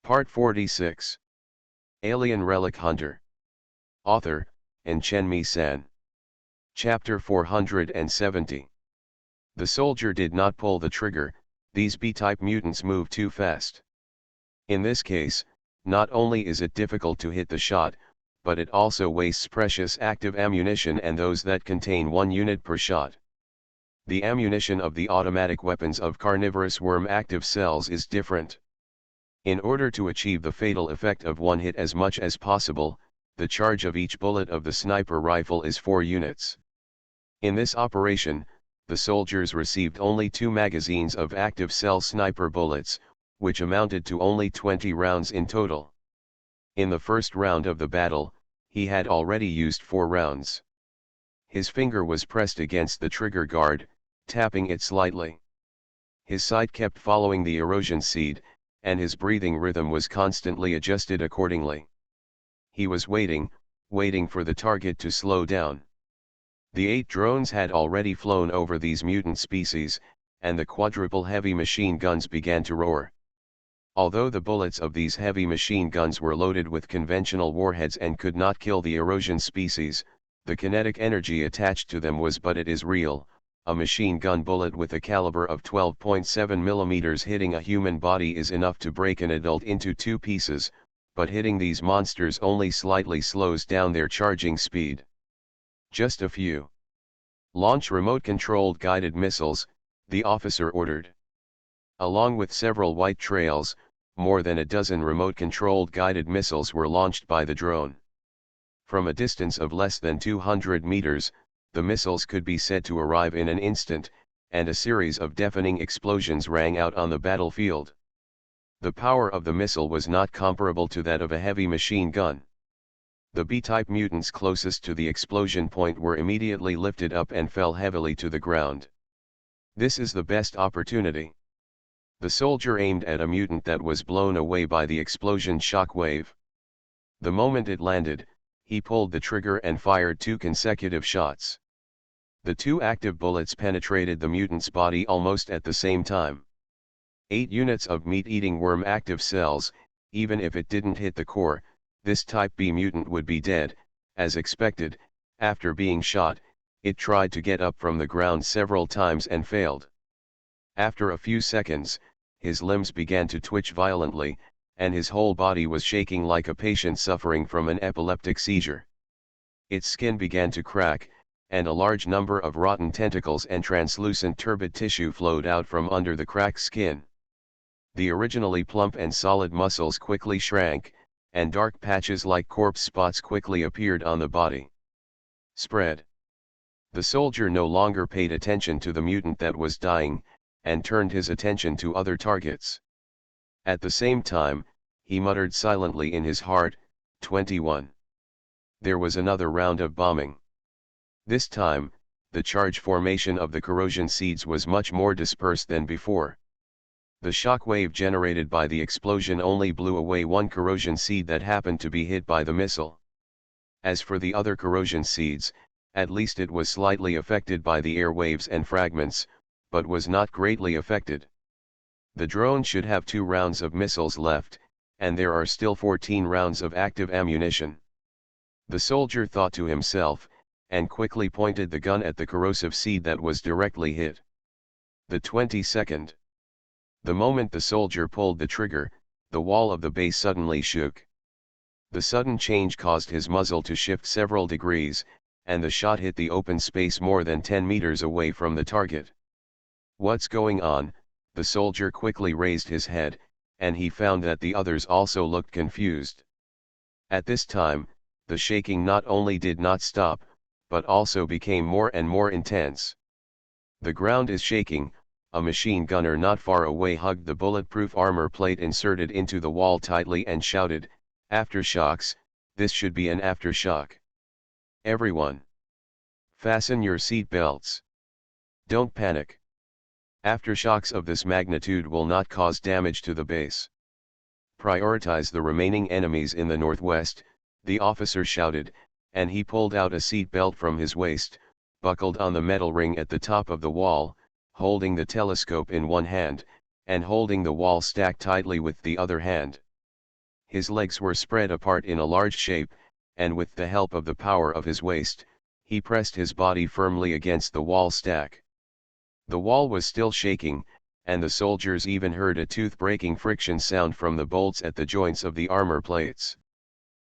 Part 46. Alien Relic Hunter. Author, Enchenmi-san. Chapter 470. The soldier did not pull the trigger, these B-type mutants move too fast. In this case, not only is it difficult to hit the shot, but it also wastes precious active ammunition and those that contain 1 unit per shot. The ammunition of the automatic weapons of carnivorous worm active cells is different. In order to achieve the fatal effect of 1 hit as much as possible, the charge of each bullet of the sniper rifle is 4 units. In this operation, the soldiers received only 2 magazines of active cell sniper bullets, which amounted to only 20 rounds in total. In the first round of the battle, he had already used 4 rounds. His finger was pressed against the trigger guard, tapping it slightly. His sight kept following the erosion seed, and his breathing rhythm was constantly adjusted accordingly. He was waiting for the target to slow down. The 8 drones had already flown over these mutant species, and the quadruple heavy machine guns began to roar. Although the bullets of these heavy machine guns were loaded with conventional warheads and could not kill the erosion species, the kinetic energy attached to them was, but it is real. A machine gun bullet with a caliber of 12.7 mm hitting a human body is enough to break an adult into 2 pieces, but hitting these monsters only slightly slows down their charging speed. Just a few. Launch remote-controlled guided missiles, the officer ordered. Along with several white trails, more than a dozen remote-controlled guided missiles were launched by the drone. From a distance of less than 200 meters, the missiles could be said to arrive in an instant, and a series of deafening explosions rang out on the battlefield. The power of the missile was not comparable to that of a heavy machine gun. The B-type mutants closest to the explosion point were immediately lifted up and fell heavily to the ground. This is the best opportunity. The soldier aimed at a mutant that was blown away by the explosion shock wave. The moment it landed, he pulled the trigger and fired 2 consecutive shots. The 2 active bullets penetrated the mutant's body almost at the same time. 8 units of meat-eating worm active cells, even if it didn't hit the core, this type B mutant would be dead. As expected. After being shot, it tried to get up from the ground several times and failed. After a few seconds, his limbs began to twitch violently, and his whole body was shaking like a patient suffering from an epileptic seizure. Its skin began to crack, and a large number of rotten tentacles and translucent turbid tissue flowed out from under the cracked skin. The originally plump and solid muscles quickly shrank, and dark patches like corpse spots quickly appeared on the body. Spread. The soldier no longer paid attention to the mutant that was dying, and turned his attention to other targets. At the same time, he muttered silently in his heart, 21. There was another round of bombing. This time, the charge formation of the corrosion seeds was much more dispersed than before. The shock wave generated by the explosion only blew away 1 corrosion seed that happened to be hit by the missile. As for the other corrosion seeds, at least it was slightly affected by the air waves and fragments, but was not greatly affected. The drone should have 2 rounds of missiles left, and there are still 14 rounds of active ammunition. The soldier thought to himself, and quickly pointed the gun at the corrosive seed that was directly hit. The 22nd. The moment the soldier pulled the trigger, the wall of the base suddenly shook. The sudden change caused his muzzle to shift several degrees, and the shot hit the open space more than 10 meters away from the target. What's going on? The soldier quickly raised his head, and he found that the others also looked confused. At this time, the shaking not only did not stop, but also became more and more intense. The ground is shaking. A machine gunner not far away hugged the bulletproof armor plate inserted into the wall tightly and shouted, "Aftershocks, this should be an aftershock. Everyone, fasten your seat belts. Don't panic. Aftershocks of this magnitude will not cause damage to the base. Prioritize the remaining enemies in the northwest," the officer shouted, and he pulled out a seat belt from his waist, buckled on the metal ring at the top of the wall, holding the telescope in one hand, and holding the wall stacked tightly with the other hand. His legs were spread apart in a large shape, and with the help of the power of his waist, he pressed his body firmly against the wall stack. The wall was still shaking, and the soldiers even heard a tooth-breaking friction sound from the bolts at the joints of the armor plates.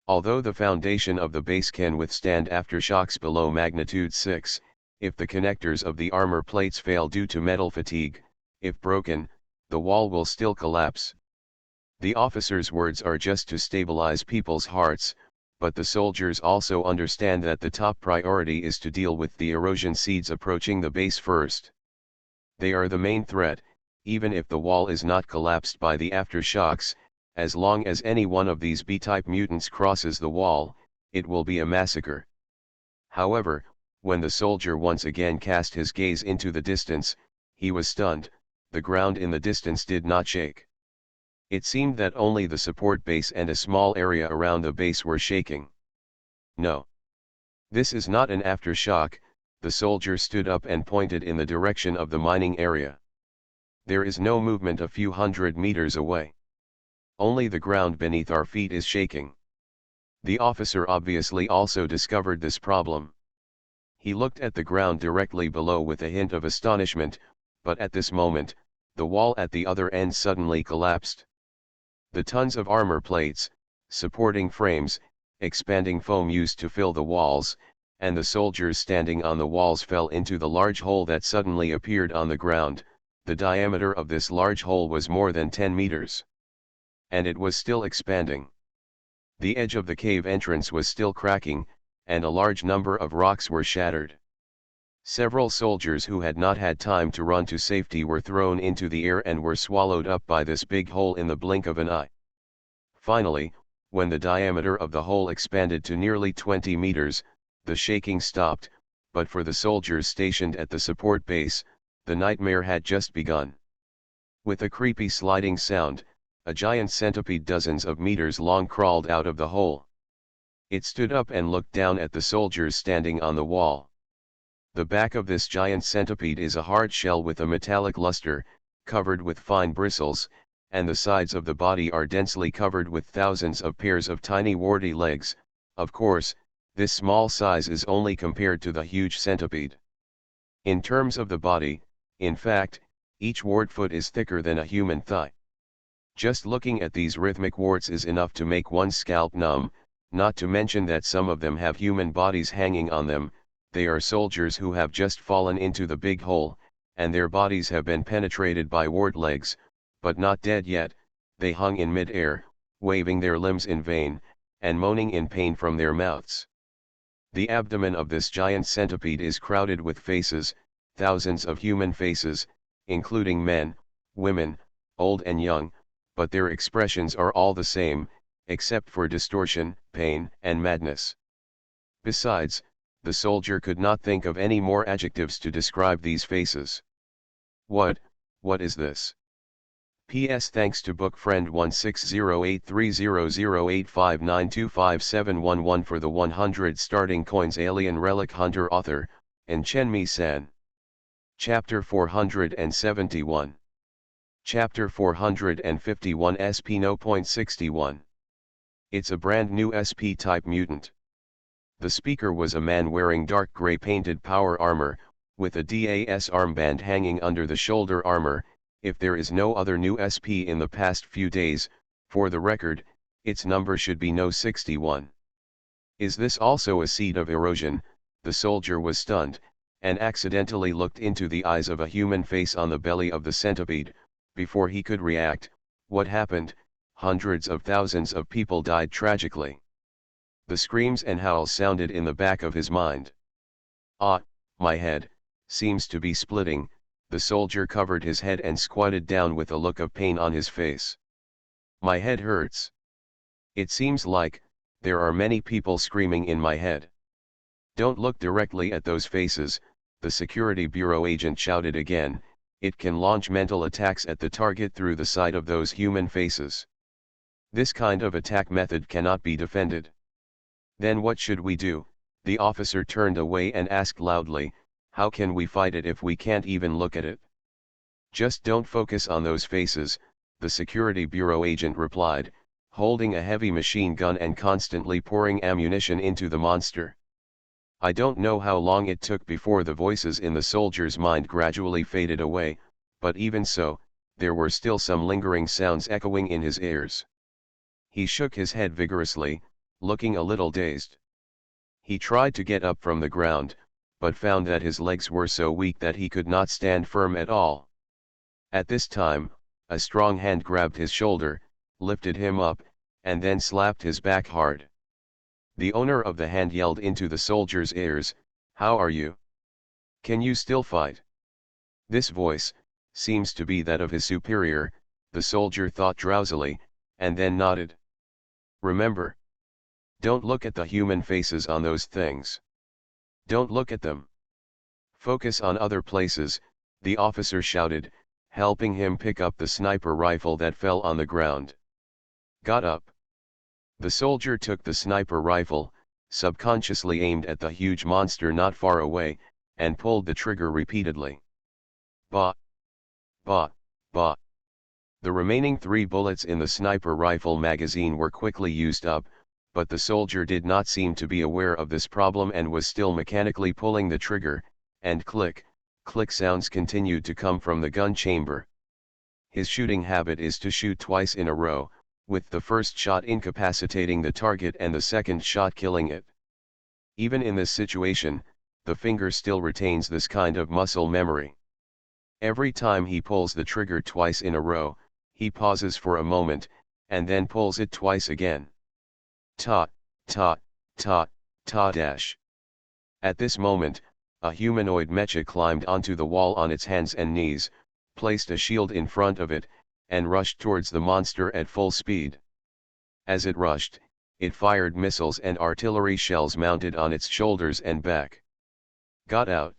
Although the foundation of the base can withstand aftershocks below magnitude 6, if the connectors of the armor plates fail due to metal fatigue, if broken, the wall will still collapse. The officer's words are just to stabilize people's hearts, but the soldiers also understand that the top priority is to deal with the erosion seeds approaching the base first. They are the main threat, even if the wall is not collapsed by the aftershocks. As long as any one of these B-type mutants crosses the wall, it will be a massacre. However, when the soldier once again cast his gaze into the distance, he was stunned. The ground in the distance did not shake. It seemed that only the support base and a small area around the base were shaking. No. This is not an aftershock. The soldier stood up and pointed in the direction of the mining area. There is no movement a few hundred meters away. Only the ground beneath our feet is shaking. The officer obviously also discovered this problem. He looked at the ground directly below with a hint of astonishment, but at this moment, the wall at the other end suddenly collapsed. The tons of armor plates, supporting frames, expanding foam used to fill the walls, and the soldiers standing on the walls fell into the large hole that suddenly appeared on the ground. The diameter of this large hole was more than 10 meters. And it was still expanding. The edge of the cave entrance was still cracking, and a large number of rocks were shattered. Several soldiers who had not had time to run to safety were thrown into the air and were swallowed up by this big hole in the blink of an eye. Finally, when the diameter of the hole expanded to nearly 20 meters, the shaking stopped, but for the soldiers stationed at the support base, the nightmare had just begun. With a creepy sliding sound, a giant centipede dozens of meters long crawled out of the hole. It stood up and looked down at the soldiers standing on the wall. The back of this giant centipede is a hard shell with a metallic luster, covered with fine bristles, and the sides of the body are densely covered with thousands of pairs of tiny warty legs. Of course, this small size is only compared to the huge centipede. In terms of the body, in fact, each wart foot is thicker than a human thigh. Just looking at these rhythmic warts is enough to make one's scalp numb, not to mention that some of them have human bodies hanging on them. They are soldiers who have just fallen into the big hole, and their bodies have been penetrated by wart legs, but not dead yet. They hung in mid-air, waving their limbs in vain, and moaning in pain from their mouths. The abdomen of this giant centipede is crowded with faces, thousands of human faces, including men, women, old and young, but their expressions are all the same, except for distortion, pain, and madness. Besides, the soldier could not think of any more adjectives to describe these faces. What is this? P.S. Thanks to book friend 1608300859257111 for the 100 starting coins. Alien Relic Hunter. Author, and Chen-Mi-san. Chapter 471. Chapter 451 SP No. 61. It's a brand new SP-type mutant. The speaker was a man wearing dark gray painted power armor, with a DAS armband hanging under the shoulder armor. If there is no other new SP in the past few days, for the record, its number should be No. 61. Is this also a seed of erosion? The soldier was stunned, and accidentally looked into the eyes of a human face on the belly of the centipede. Before he could react, what happened? Hundreds of thousands of people died tragically. The screams and howls sounded in the back of his mind. Ah, my head seems to be splitting. The soldier covered his head and squatted down with a look of pain on his face. My head hurts. It seems like there are many people screaming in my head. Don't look directly at those faces, the Security Bureau agent shouted again. It can launch mental attacks at the target through the side of those human faces. This kind of attack method cannot be defended. Then what should we do? The officer turned away and asked loudly, how can we fight it if we can't even look at it? Just don't focus on those faces, the Security Bureau agent replied. holding a heavy machine gun and constantly pouring ammunition into the monster. I don't know how long it took before the voices in the soldier's mind gradually faded away, but even so, there were still some lingering sounds echoing in his ears. He shook his head vigorously, looking a little dazed. He tried to get up from the ground, but found that his legs were so weak that he could not stand firm at all. At this time, a strong hand grabbed his shoulder, lifted him up, and then slapped his back hard. The owner of the hand yelled into the soldier's ears, "How are you? Can you still fight?" This voice seems to be that of his superior, the soldier thought drowsily, and then nodded. Remember, don't look at the human faces on those things. Don't look at them. Focus on other places, the officer shouted, helping him pick up the sniper rifle that fell on the ground. Got up. The soldier took the sniper rifle, subconsciously aimed at the huge monster not far away, and pulled the trigger repeatedly. Bah! Bah! Bah! The remaining 3 bullets in the sniper rifle magazine were quickly used up, but the soldier did not seem to be aware of this problem and was still mechanically pulling the trigger, and click, click sounds continued to come from the gun chamber. His shooting habit is to shoot twice in a row, with the first shot incapacitating the target and the second shot killing it. Even in this situation, the finger still retains this kind of muscle memory. Every time he pulls the trigger twice in a row, he pauses for a moment, and then pulls it twice again. Ta, ta, ta, ta dash. At this moment, a humanoid mecha climbed onto the wall on its hands and knees, placed a shield in front of it, and rushed towards the monster at full speed. As it rushed, it fired missiles and artillery shells mounted on its shoulders and back. Got out.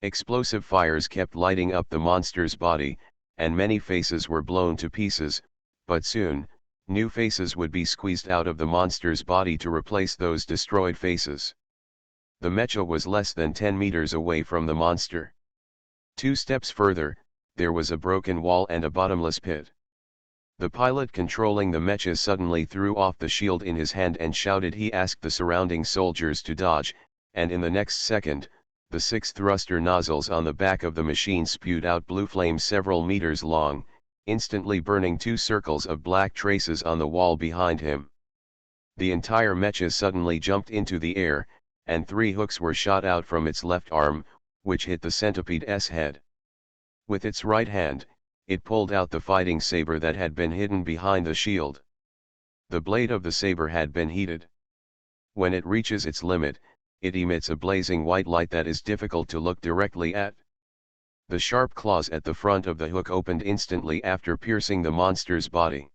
Explosive fires kept lighting up the monster's body, and many faces were blown to pieces, but soon, new faces would be squeezed out of the monster's body to replace those destroyed faces. The mecha was less than 10 meters away from the monster. 2 steps further, there was a broken wall and a bottomless pit. The pilot controlling the mecha suddenly threw off the shield in his hand and shouted. He asked the surrounding soldiers to dodge, and in the next second, the 6 thruster nozzles on the back of the machine spewed out blue flames several meters long, instantly burning 2 circles of black traces on the wall behind him. The entire mecha suddenly jumped into the air, and 3 hooks were shot out from its left arm, which hit the centipede's head. With its right hand, it pulled out the fighting saber that had been hidden behind the shield. The blade of the saber had been heated. When it reaches its limit, it emits a blazing white light that is difficult to look directly at. The sharp claws at the front of the hook opened instantly after piercing the monster's body.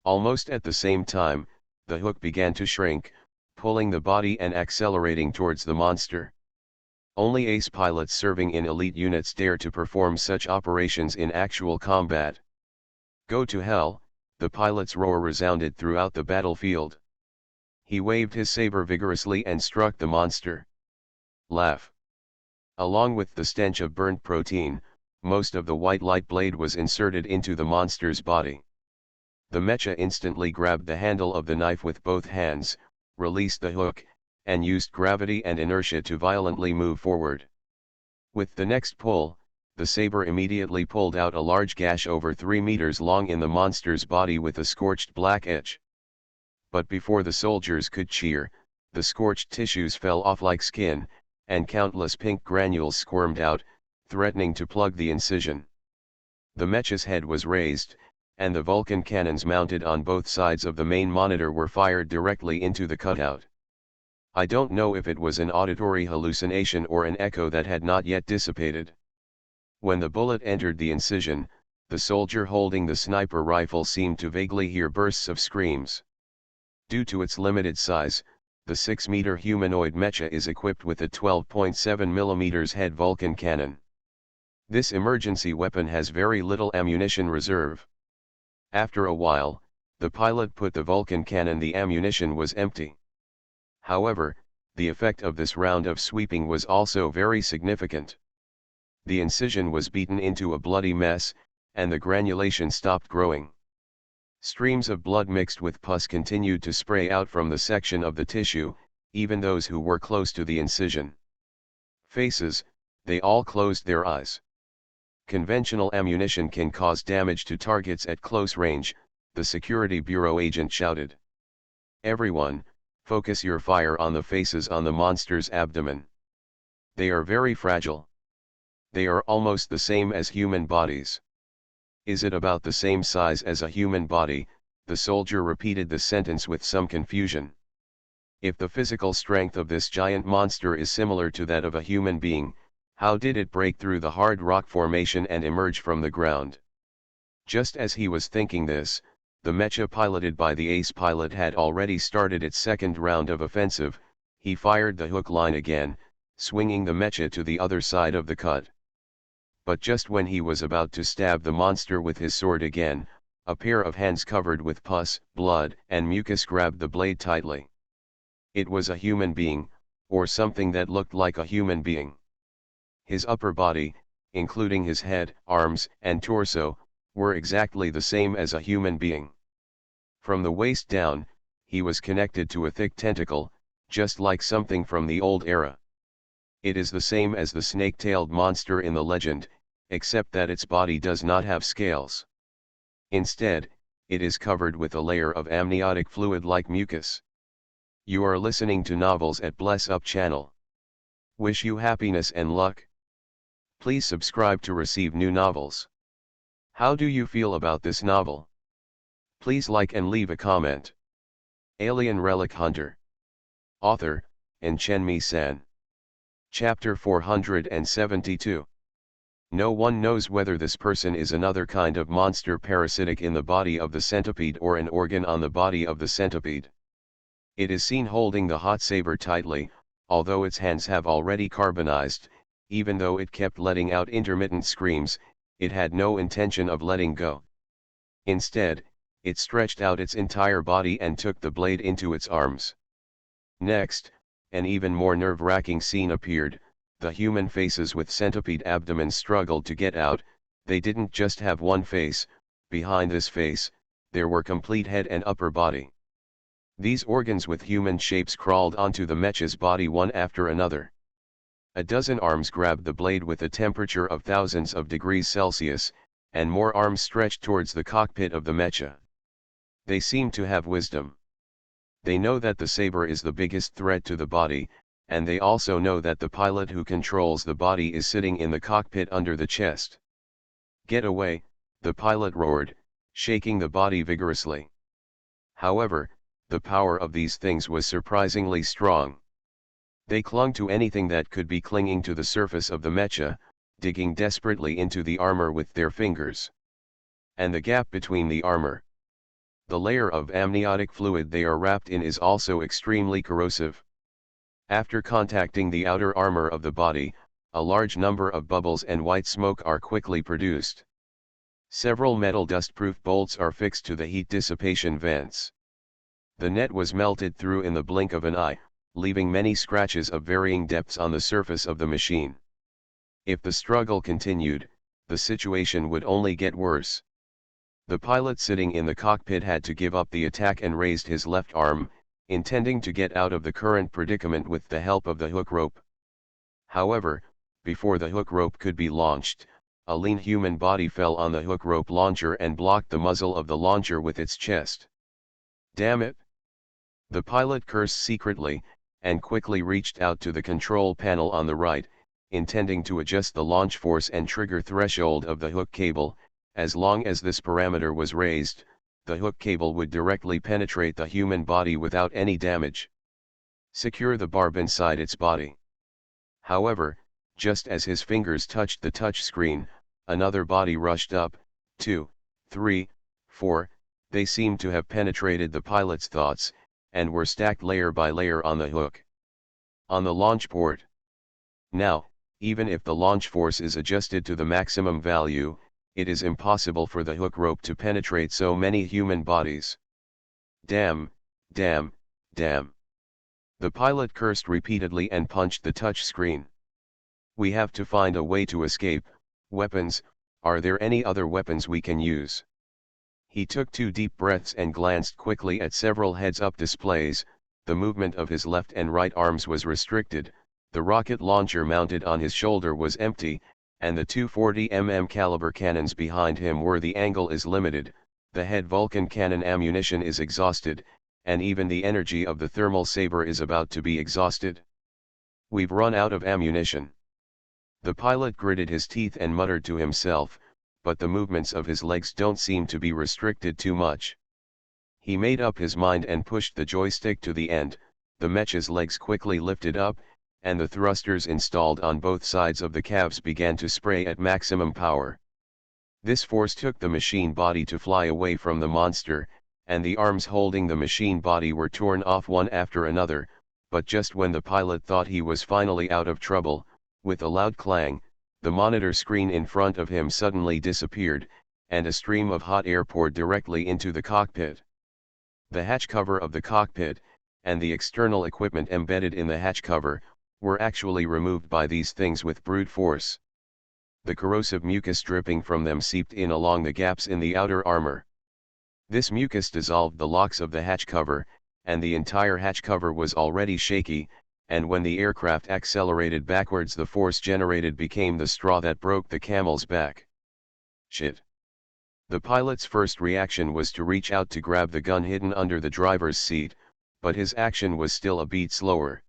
Almost at the same time, the hook began to shrink, pulling the body and accelerating towards the monster. Only ace pilots serving in elite units dare to perform such operations in actual combat. Go to hell, the pilot's roar resounded throughout the battlefield. He waved his saber vigorously and struck the monster. Laugh. Along with the stench of burnt protein, most of the white light blade was inserted into the monster's body. The mecha instantly grabbed the handle of the knife with both hands, released the hook, and used gravity and inertia to violently move forward. With the next pull, the saber immediately pulled out a large gash over 3 meters long in the monster's body with a scorched black edge. But before the soldiers could cheer, the scorched tissues fell off like skin, and countless pink granules squirmed out, threatening to plug the incision. The mecha's head was raised, and the Vulcan cannons mounted on both sides of the main monitor were fired directly into the cutout. I don't know if it was an auditory hallucination or an echo that had not yet dissipated. When the bullet entered the incision, the soldier holding the sniper rifle seemed to vaguely hear bursts of screams. Due to its limited size, the 6-meter humanoid mecha is equipped with a 12.7 mm head Vulcan cannon. This emergency weapon has very little ammunition reserve. After a while, the pilot put the Vulcan cannon. The ammunition was empty. However, the effect of this round of sweeping was also very significant. The incision was beaten into a bloody mess, and the granulation stopped growing. Streams of blood mixed with pus continued to spray out from the section of the tissue, even those who were close to the incision. Faces, they all closed their eyes. Conventional ammunition can cause damage to targets at close range, the Security Bureau agent shouted. Everyone, focus your fire on the faces on the monster's abdomen. They are very fragile. They are almost the same as human bodies. Is it about the same size as a human body? The soldier repeated the sentence with some confusion. If the physical strength of this giant monster is similar to that of a human being, how did it break through the hard rock formation and emerge from the ground? Just as he was thinking this, the mecha piloted by the ace pilot had already started its second round of offensive. He fired the hook line again, swinging the mecha to the other side of the cut. But just when he was about to stab the monster with his sword again, a pair of hands covered with pus, blood, and mucus grabbed the blade tightly. It was a human being, or something that looked like a human being. His upper body, including his head, arms, and torso, were exactly the same as a human being. From the waist down, he was connected to a thick tentacle, just like something from the old era. It is the same as the snake-tailed monster in the legend, except that its body does not have scales. Instead, it is covered with a layer of amniotic fluid like mucus. You are listening to Novels at Bless Up channel. Wish you happiness and luck. Please subscribe to receive new novels. How do you feel about this novel? Please like and leave a comment. Alien Relic Hunter. Author, Chen-Mi-san. Chapter 472. No one knows whether this person is another kind of monster parasitic in the body of the centipede or an organ on the body of the centipede. It is seen holding the hot saber tightly, although its hands have already carbonized. Even though it kept letting out intermittent screams, it had no intention of letting go. Instead, it stretched out its entire body and took the blade into its arms. Next, an even more nerve-wracking scene appeared. The human faces with centipede abdomens struggled to get out. They didn't just have one face. Behind this face, there were complete head and upper body. These organs with human shapes crawled onto the mecha's body one after another. A dozen arms grabbed the blade with a temperature of thousands of degrees Celsius, and more arms stretched towards the cockpit of the mecha. They seem to have wisdom. They know that the saber is the biggest threat to the body, and they also know that the pilot who controls the body is sitting in the cockpit under the chest. Get away, the pilot roared, shaking the body vigorously. However, the power of these things was surprisingly strong. They clung to anything that could be clinging to the surface of the mecha, digging desperately into the armor with their fingers. And the gap between the armor, the layer of amniotic fluid they are wrapped in, is also extremely corrosive. After contacting the outer armor of the body, a large number of bubbles and white smoke are quickly produced. Several metal dust-proof bolts are fixed to the heat dissipation vents. The net was melted through in the blink of an eye, leaving many scratches of varying depths on the surface of the machine. If the struggle continued, the situation would only get worse. The pilot sitting in the cockpit had to give up the attack and raised his left arm, intending to get out of the current predicament with the help of the hook rope. However, before the hook rope could be launched, a lean human body fell on the hook rope launcher and blocked the muzzle of the launcher with its chest. Damn it! The pilot cursed secretly, and quickly reached out to the control panel on the right, intending to adjust the launch force and trigger threshold of the hook cable. As long as this parameter was raised, the hook cable would directly penetrate the human body without any damage. Secure the barb inside its body. However, just as his fingers touched the touch screen, another body rushed up. 2, 3, 4, they seemed to have penetrated the pilot's thoughts, and were stacked layer by layer on the hook. On the launch port. Now, even if the launch force is adjusted to the maximum value, it is impossible for the hook rope to penetrate so many human bodies. Damn, damn, damn. The pilot cursed repeatedly and punched the touch screen. We have to find a way to escape. Weapons, are there any other weapons we can use? He took 2 deep breaths and glanced quickly at several heads-up displays. The movement of his left and right arms was restricted, the rocket launcher mounted on his shoulder was empty, and the 240 caliber cannons behind him were the angle is limited, the head Vulcan cannon ammunition is exhausted, and even the energy of the thermal saber is about to be exhausted. We've run out of ammunition. The pilot gritted his teeth and muttered to himself, but the movements of his legs don't seem to be restricted too much. He made up his mind and pushed the joystick to the end, the mech's legs quickly lifted up, and the thrusters installed on both sides of the calves began to spray at maximum power. This force took the machine body to fly away from the monster, and the arms holding the machine body were torn off one after another, but just when the pilot thought he was finally out of trouble, with a loud clang, the monitor screen in front of him suddenly disappeared, and a stream of hot air poured directly into the cockpit. The hatch cover of the cockpit, and the external equipment embedded in the hatch cover, were actually removed by these things with brute force. The corrosive mucus dripping from them seeped in along the gaps in the outer armor. This mucus dissolved the locks of the hatch cover, and the entire hatch cover was already shaky, and when the aircraft accelerated backwards the force generated became the straw that broke the camel's back. Shit. The pilot's first reaction was to reach out to grab the gun hidden under the driver's seat, but his action was still a beat slower.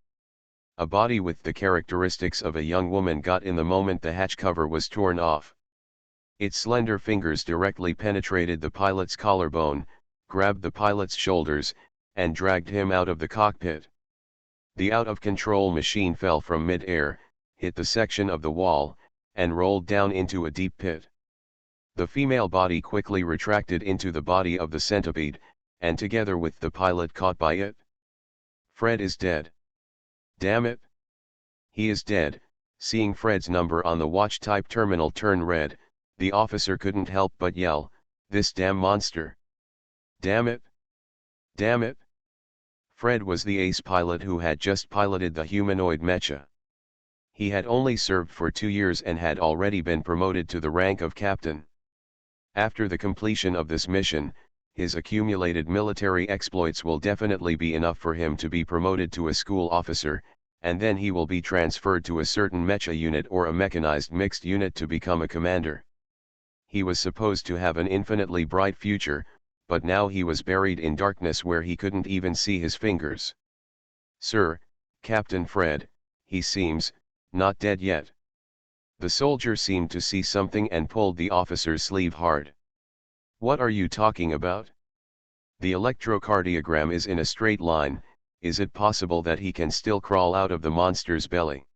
A body with the characteristics of a young woman got in the moment the hatch cover was torn off. Its slender fingers directly penetrated the pilot's collarbone, grabbed the pilot's shoulders, and dragged him out of the cockpit. The out-of-control machine fell from mid-air, hit the section of the wall, and rolled down into a deep pit. The female body quickly retracted into the body of the centipede, and together with the pilot caught by it. Fred is dead. Damn it! He is dead. Seeing Fred's number on the watch-type terminal turn red, the officer couldn't help but yell, "This damn monster! Damn it! Damn it!" Fred was the ace pilot who had just piloted the humanoid mecha. He had only served for 2 years and had already been promoted to the rank of captain. After the completion of this mission, his accumulated military exploits will definitely be enough for him to be promoted to a school officer, and then he will be transferred to a certain mecha unit or a mechanized mixed unit to become a commander. He was supposed to have an infinitely bright future, but now he was buried in darkness where he couldn't even see his fingers. "Sir, Captain Fred, he seems, not dead yet." The soldier seemed to see something and pulled the officer's sleeve hard. "What are you talking about? The electrocardiogram is in a straight line. Is it possible that he can still crawl out of the monster's belly?"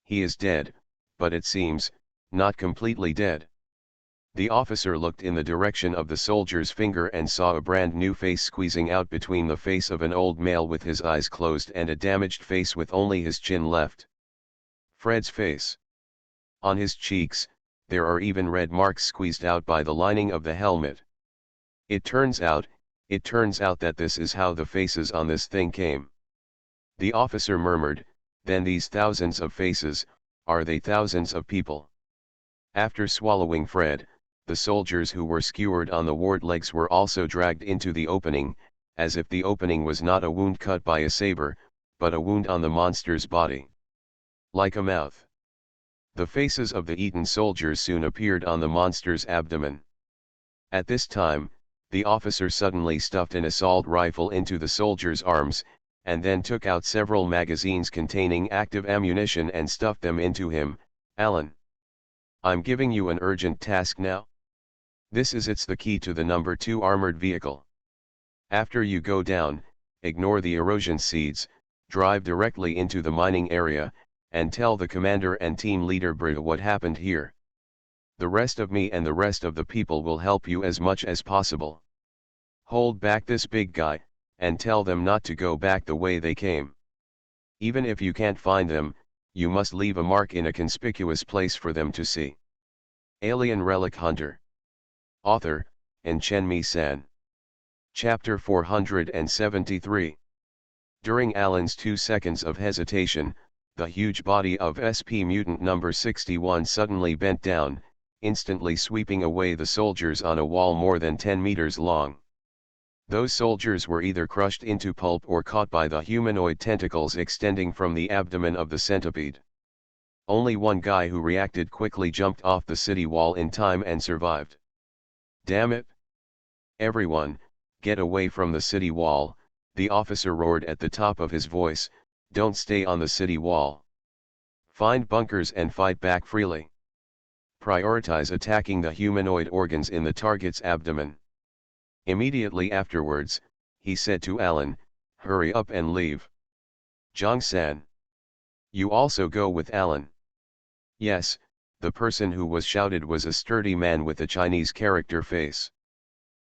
"He is dead, but it seems, not completely dead." The officer looked in the direction of the soldier's finger and saw a brand new face squeezing out between the face of an old male with his eyes closed and a damaged face with only his chin left. Fred's face. On his cheeks, there are even red marks squeezed out by the lining of the helmet. It turns out that this is how the faces on this thing came. The officer murmured, "Then these thousands of faces, are they thousands of people?" After swallowing Fred, the soldiers who were skewered on the ward legs were also dragged into the opening, as if the opening was not a wound cut by a saber, but a wound on the monster's body. Like a mouth. The faces of the eaten soldiers soon appeared on the monster's abdomen. At this time, the officer suddenly stuffed an assault rifle into the soldier's arms, and then took out several magazines containing active ammunition and stuffed them into him. "Alan, I'm giving you an urgent task now. It's the key to the number 2 armored vehicle. After you go down, ignore the erosion seeds, drive directly into the mining area, and tell the commander and team leader Britta what happened here. The rest of me and the rest of the people will help you as much as possible. Hold back this big guy, and tell them not to go back the way they came. Even if you can't find them, you must leave a mark in a conspicuous place for them to see." Alien Relic Hunter. Author, Chen-Mi-san. Chapter 473. During Alan's 2 seconds of hesitation, the huge body of SP mutant number 61 suddenly bent down, instantly sweeping away the soldiers on a wall more than 10 meters long. Those soldiers were either crushed into pulp or caught by the humanoid tentacles extending from the abdomen of the centipede. Only one guy who reacted quickly jumped off the city wall in time and survived. "Damn it! Everyone, get away from the city wall," the officer roared at the top of his voice. "Don't stay on the city wall. Find bunkers and fight back freely. Prioritize attacking the humanoid organs in the target's abdomen." Immediately afterwards, he said to Alan, "Hurry up and leave. Zhang-san. You also go with Alan." Yes, the person who was shouted was a sturdy man with a Chinese character face.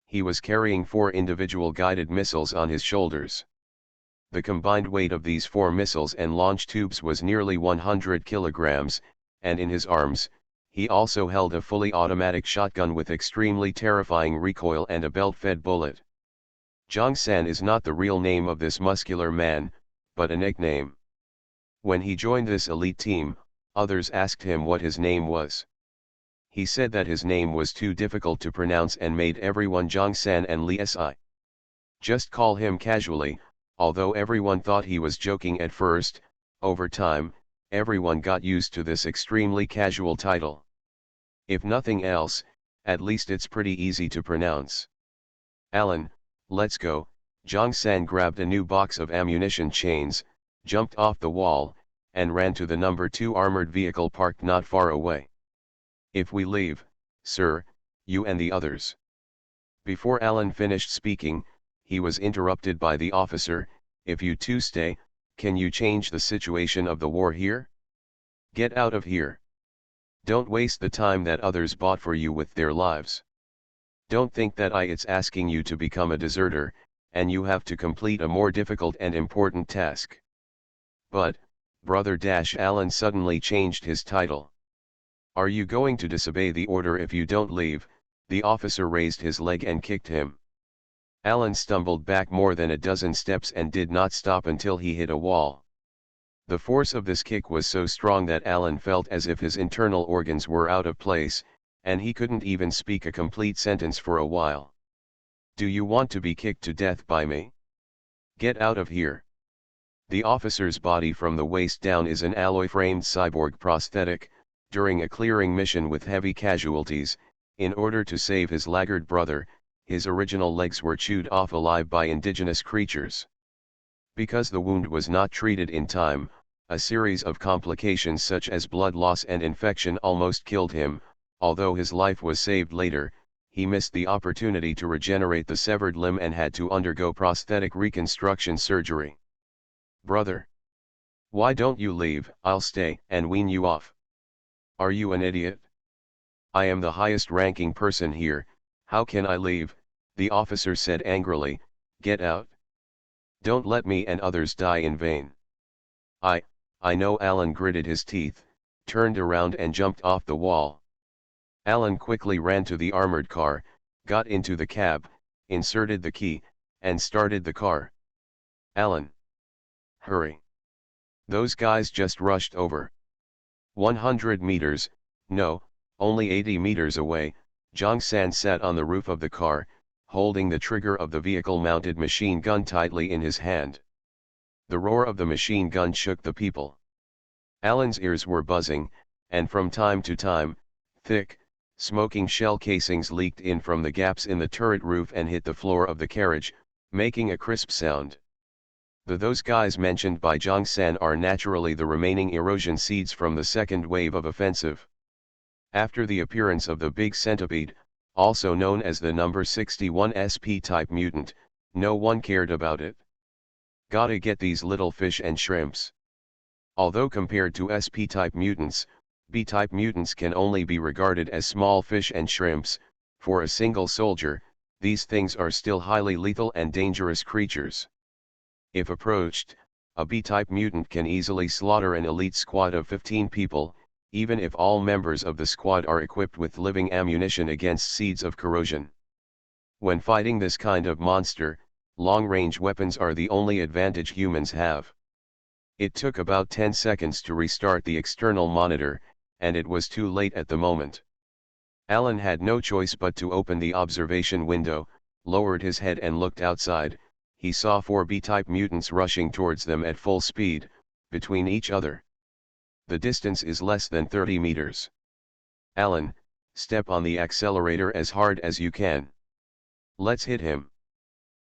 He was carrying 4 individual guided missiles on his shoulders. The combined weight of these 4 missiles and launch tubes was nearly 100 kilograms, and in his arms, he also held a fully automatic shotgun with extremely terrifying recoil and a belt-fed bullet. Zhang-san is not the real name of this muscular man, but a nickname. When he joined this elite team, others asked him what his name was. He said that his name was too difficult to pronounce and made everyone Zhang-san and Li Si. Just call him casually. Although everyone thought he was joking at first, over time, everyone got used to this extremely casual title. If nothing else, at least it's pretty easy to pronounce. "Alan, let's go." Zhang-san grabbed a new box of ammunition chains, jumped off the wall, and ran to the number 2 armored vehicle parked not far away. "If we leave, sir, you and the others." Before Alan finished speaking, he was interrupted by the officer. "If you two stay, can you change the situation of the war here? Get out of here. Don't waste the time that others bought for you with their lives. Don't think that it's asking you to become a deserter, and you have to complete a more difficult and important task." "But, Brother Alan suddenly changed his title. "Are you going to disobey the order if you don't leave?" The officer raised his leg and kicked him. Alan stumbled back more than a dozen steps and did not stop until he hit a wall. The force of this kick was so strong that Alan felt as if his internal organs were out of place, and he couldn't even speak a complete sentence for a while. "Do you want to be kicked to death by me? Get out of here." The officer's body from the waist down is an alloy-framed cyborg prosthetic. During a clearing mission with heavy casualties, in order to save his laggard brother, his original legs were chewed off alive by indigenous creatures. Because the wound was not treated in time, a series of complications such as blood loss and infection almost killed him. Although his life was saved later, he missed the opportunity to regenerate the severed limb and had to undergo prosthetic reconstruction surgery. "Brother, why don't you leave?" "I'll stay and wean you off." "Are you an idiot? I am the highest ranking person here, how can I leave?" the officer said angrily. "Get out. Don't let me and others die in vain." I know." Alan gritted his teeth, turned around and jumped off the wall. Alan quickly ran to the armored car, got into the cab, inserted the key, and started the car. "Alan, hurry. Those guys just rushed over." 100 meters, no, only 80 meters away, Zhang-san sat on the roof of the car, holding the trigger of the vehicle-mounted machine gun tightly in his hand. The roar of the machine gun shook the people. Alan's ears were buzzing, and from time to time, thick, smoking shell casings leaked in from the gaps in the turret roof and hit the floor of the carriage, making a crisp sound. Those guys mentioned by Zhang-san are naturally the remaining erosion seeds from the second wave of offensive. After the appearance of the big centipede, also known as the number 61 SP-type mutant, no one cared about it. Gotta get these little fish and shrimps. Although compared to SP-type mutants, B-type mutants can only be regarded as small fish and shrimps. For a single soldier, these things are still highly lethal and dangerous creatures. If approached, a B-type mutant can easily slaughter an elite squad of 15 people, even if all members of the squad are equipped with living ammunition against seeds of corrosion. When fighting this kind of monster, long-range weapons are the only advantage humans have. It took about 10 seconds to restart the external monitor, and it was too late at the moment. Alan had no choice but to open the observation window, lowered his head and looked outside. He saw 4 B-type mutants rushing towards them at full speed, between each other. The distance is less than 30 meters. Alan, step on the accelerator as hard as you can. Let's hit him.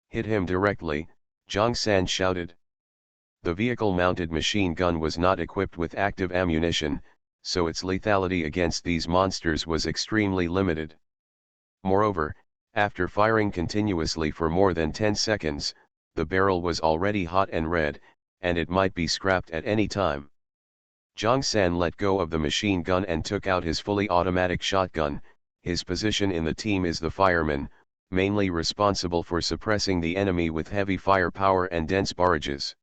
Hit him directly, Zhang San shouted. The vehicle-mounted machine gun was not equipped with active ammunition, so its lethality against these monsters was extremely limited. Moreover, after firing continuously for more than 10 seconds, the barrel was already hot and red, and it might be scrapped at any time. Zhang San let go of the machine gun and took out his fully automatic shotgun. His position in the team is the fireman, mainly responsible for suppressing the enemy with heavy firepower and dense barrages.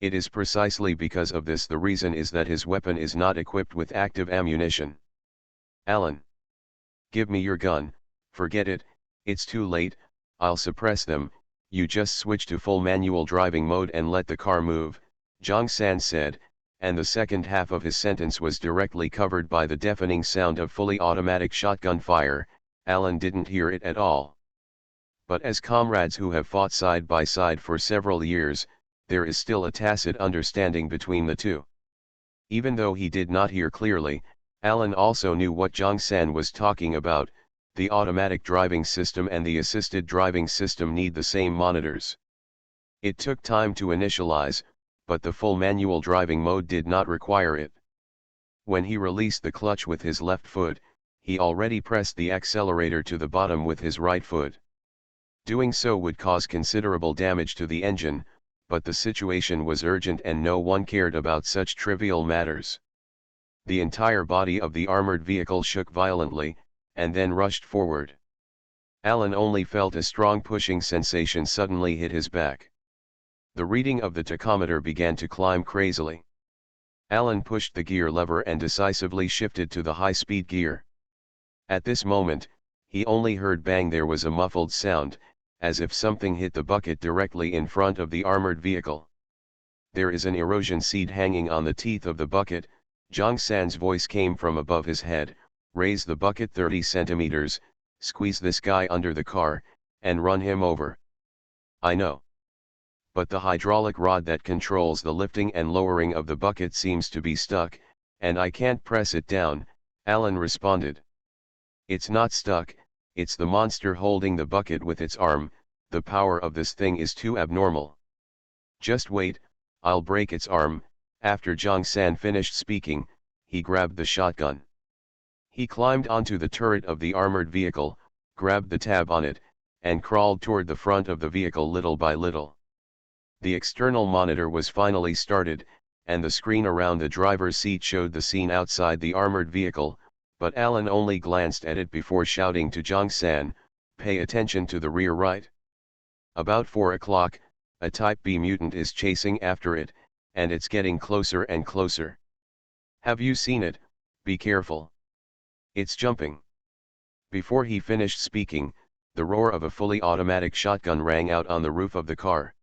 It is precisely because of this the reason is that his weapon is not equipped with active ammunition. Alan. Give me your gun. Forget it, it's too late, I'll suppress them, you just switch to full manual driving mode and let the car move, Zhang San said, and the second half of his sentence was directly covered by the deafening sound of fully automatic shotgun fire. Alan didn't hear it at all. But as comrades who have fought side by side for several years, there is still a tacit understanding between the two. Even though he did not hear clearly, Alan also knew what Zhang San was talking about. The automatic driving system and the assisted driving system need the same monitors. It took time to initialize, but the full manual driving mode did not require it. When he released the clutch with his left foot, he already pressed the accelerator to the bottom with his right foot. Doing so would cause considerable damage to the engine, but the situation was urgent and no one cared about such trivial matters. The entire body of the armored vehicle shook violently, and then rushed forward. Alan only felt a strong pushing sensation suddenly hit his back. The reading of the tachometer began to climb crazily. Alan pushed the gear lever and decisively shifted to the high-speed gear. At this moment, he only heard bang. There was a muffled sound, as if something hit the bucket directly in front of the armored vehicle. There is an erosion seed hanging on the teeth of the bucket, Zhang San's voice came from above his head. Raise the bucket 30 centimeters, squeeze this guy under the car, and run him over. I know. But the hydraulic rod that controls the lifting and lowering of the bucket seems to be stuck, and I can't press it down, Alan responded. It's not stuck, it's the monster holding the bucket with its arm. The power of this thing is too abnormal. Just wait, I'll break its arm. After Zhang San finished speaking, he grabbed the shotgun. He climbed onto the turret of the armored vehicle, grabbed the tab on it, and crawled toward the front of the vehicle little by little. The external monitor was finally started, and the screen around the driver's seat showed the scene outside the armored vehicle, but Alan only glanced at it before shouting to Zhang San, "Pay attention to the rear right." About 4 o'clock, a Type B mutant is chasing after it, and it's getting closer and closer. Have you seen it? Be careful. It's jumping. Before he finished speaking, the roar of a fully automatic shotgun rang out on the roof of the car.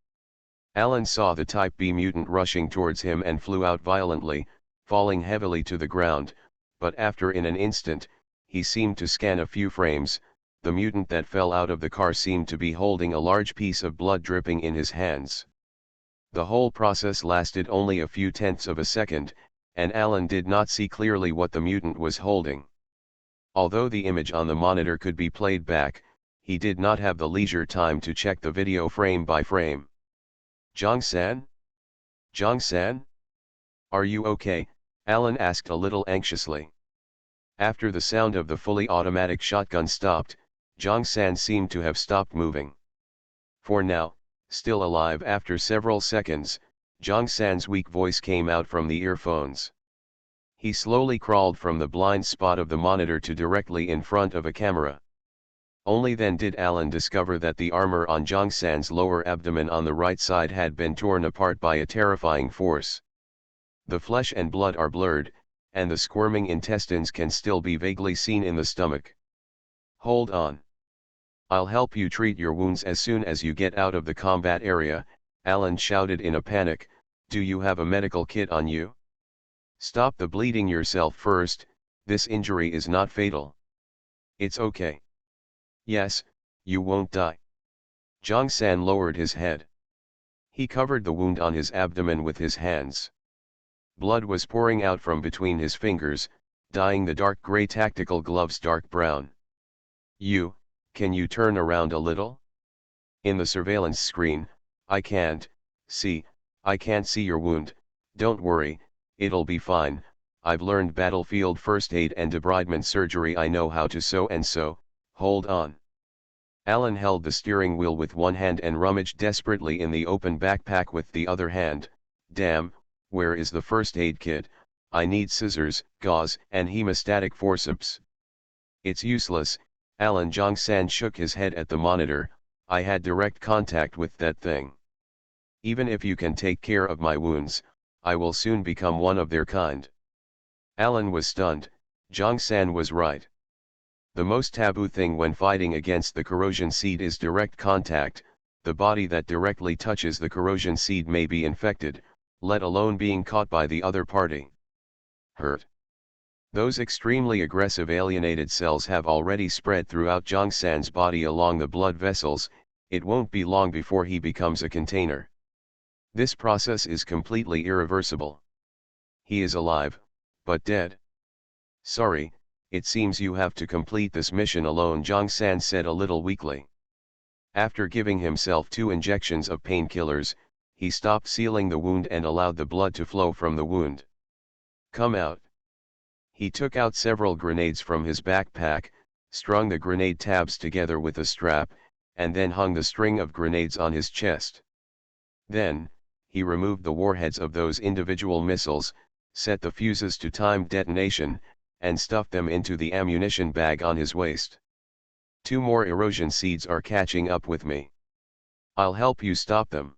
Alan saw the Type B mutant rushing towards him and flew out violently, falling heavily to the ground, but after in an instant, he seemed to scan a few frames. The mutant that fell out of the car seemed to be holding a large piece of blood dripping in his hands. The whole process lasted only a few tenths of a second, and Alan did not see clearly what the mutant was holding. Although the image on the monitor could be played back, he did not have the leisure time to check the video frame by frame. Zhang San? Zhang San? Are you okay? Alan asked a little anxiously. After the sound of the fully automatic shotgun stopped, Zhang San seemed to have stopped moving. For now, still alive after several seconds, Zhang San's weak voice came out from the earphones. He slowly crawled from the blind spot of the monitor to directly in front of a camera. Only then did Alan discover that the armor on Zhang San's lower abdomen on the right side had been torn apart by a terrifying force. The flesh and blood are blurred, and the squirming intestines can still be vaguely seen in the stomach. Hold on. I'll help you treat your wounds as soon as you get out of the combat area, Alan shouted in a panic. Do you have a medical kit on you? Stop the bleeding yourself first, this injury is not fatal. It's okay. Yes, you won't die. Jong-san lowered his head. He covered the wound on his abdomen with his hands. Blood was pouring out from between his fingers, dyeing the dark gray tactical gloves dark brown. Can you turn around a little? In the surveillance screen, I can't see your wound. Don't worry, it'll be fine. I've learned battlefield first aid and debridement surgery. I know how to sew and sew. Hold on. Alan held the steering wheel with one hand and rummaged desperately in the open backpack with the other hand. Damn, where is the first aid kit? I need scissors, gauze, and hemostatic forceps. It's useless, Alan. Jong-san shook his head at the monitor. I had direct contact with that thing. Even if you can take care of my wounds, I will soon become one of their kind. Alan was stunned. Jong-san was right. The most taboo thing when fighting against the corrosion seed is direct contact. The body that directly touches the corrosion seed may be infected, let alone being caught by the other party. Hurt. Those extremely aggressive alienated cells have already spread throughout Jong-san's body along the blood vessels. It won't be long before he becomes a container. This process is completely irreversible. He is alive, but dead. Sorry, it seems you have to complete this mission alone, Jong-san said a little weakly. After giving himself 2 injections of painkillers, he stopped sealing the wound and allowed the blood to flow from the wound. Come out. He took out several grenades from his backpack, strung the grenade tabs together with a strap, and then hung the string of grenades on his chest. Then, he removed the warheads of those individual missiles, set the fuses to timed detonation, and stuffed them into the ammunition bag on his waist. 2 more erosion seeds are catching up with me. I'll help you stop them.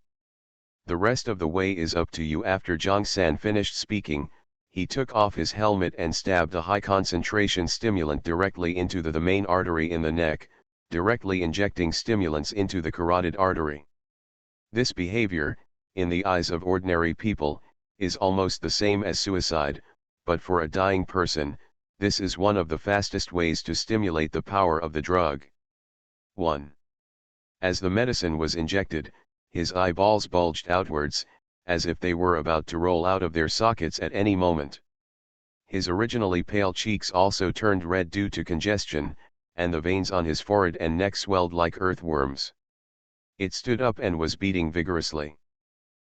The rest of the way is up to you. After Jong-san finished speaking, he took off his helmet and stabbed a high-concentration stimulant directly into the main artery in the neck, directly injecting stimulants into the carotid artery. This behavior, in the eyes of ordinary people, is almost the same as suicide, but for a dying person, this is one of the fastest ways to stimulate the power of the drug. 1. As the medicine was injected, his eyeballs bulged outwards, as if they were about to roll out of their sockets at any moment. His originally pale cheeks also turned red due to congestion, and the veins on his forehead and neck swelled like earthworms. It stood up and was beating vigorously.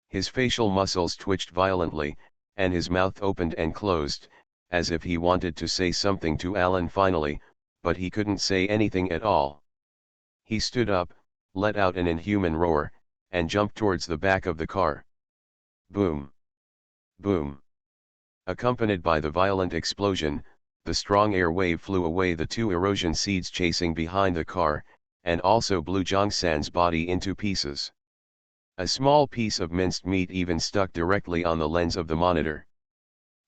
His facial muscles twitched violently, and his mouth opened and closed, as if he wanted to say something to Alan finally, but he couldn't say anything at all. He stood up, let out an inhuman roar, and jumped towards the back of the car. Boom! Boom! Accompanied by the violent explosion, the strong air wave flew away the 2 erosion seeds chasing behind the car, and also blew Jong-san's body into pieces. A small piece of minced meat even stuck directly on the lens of the monitor.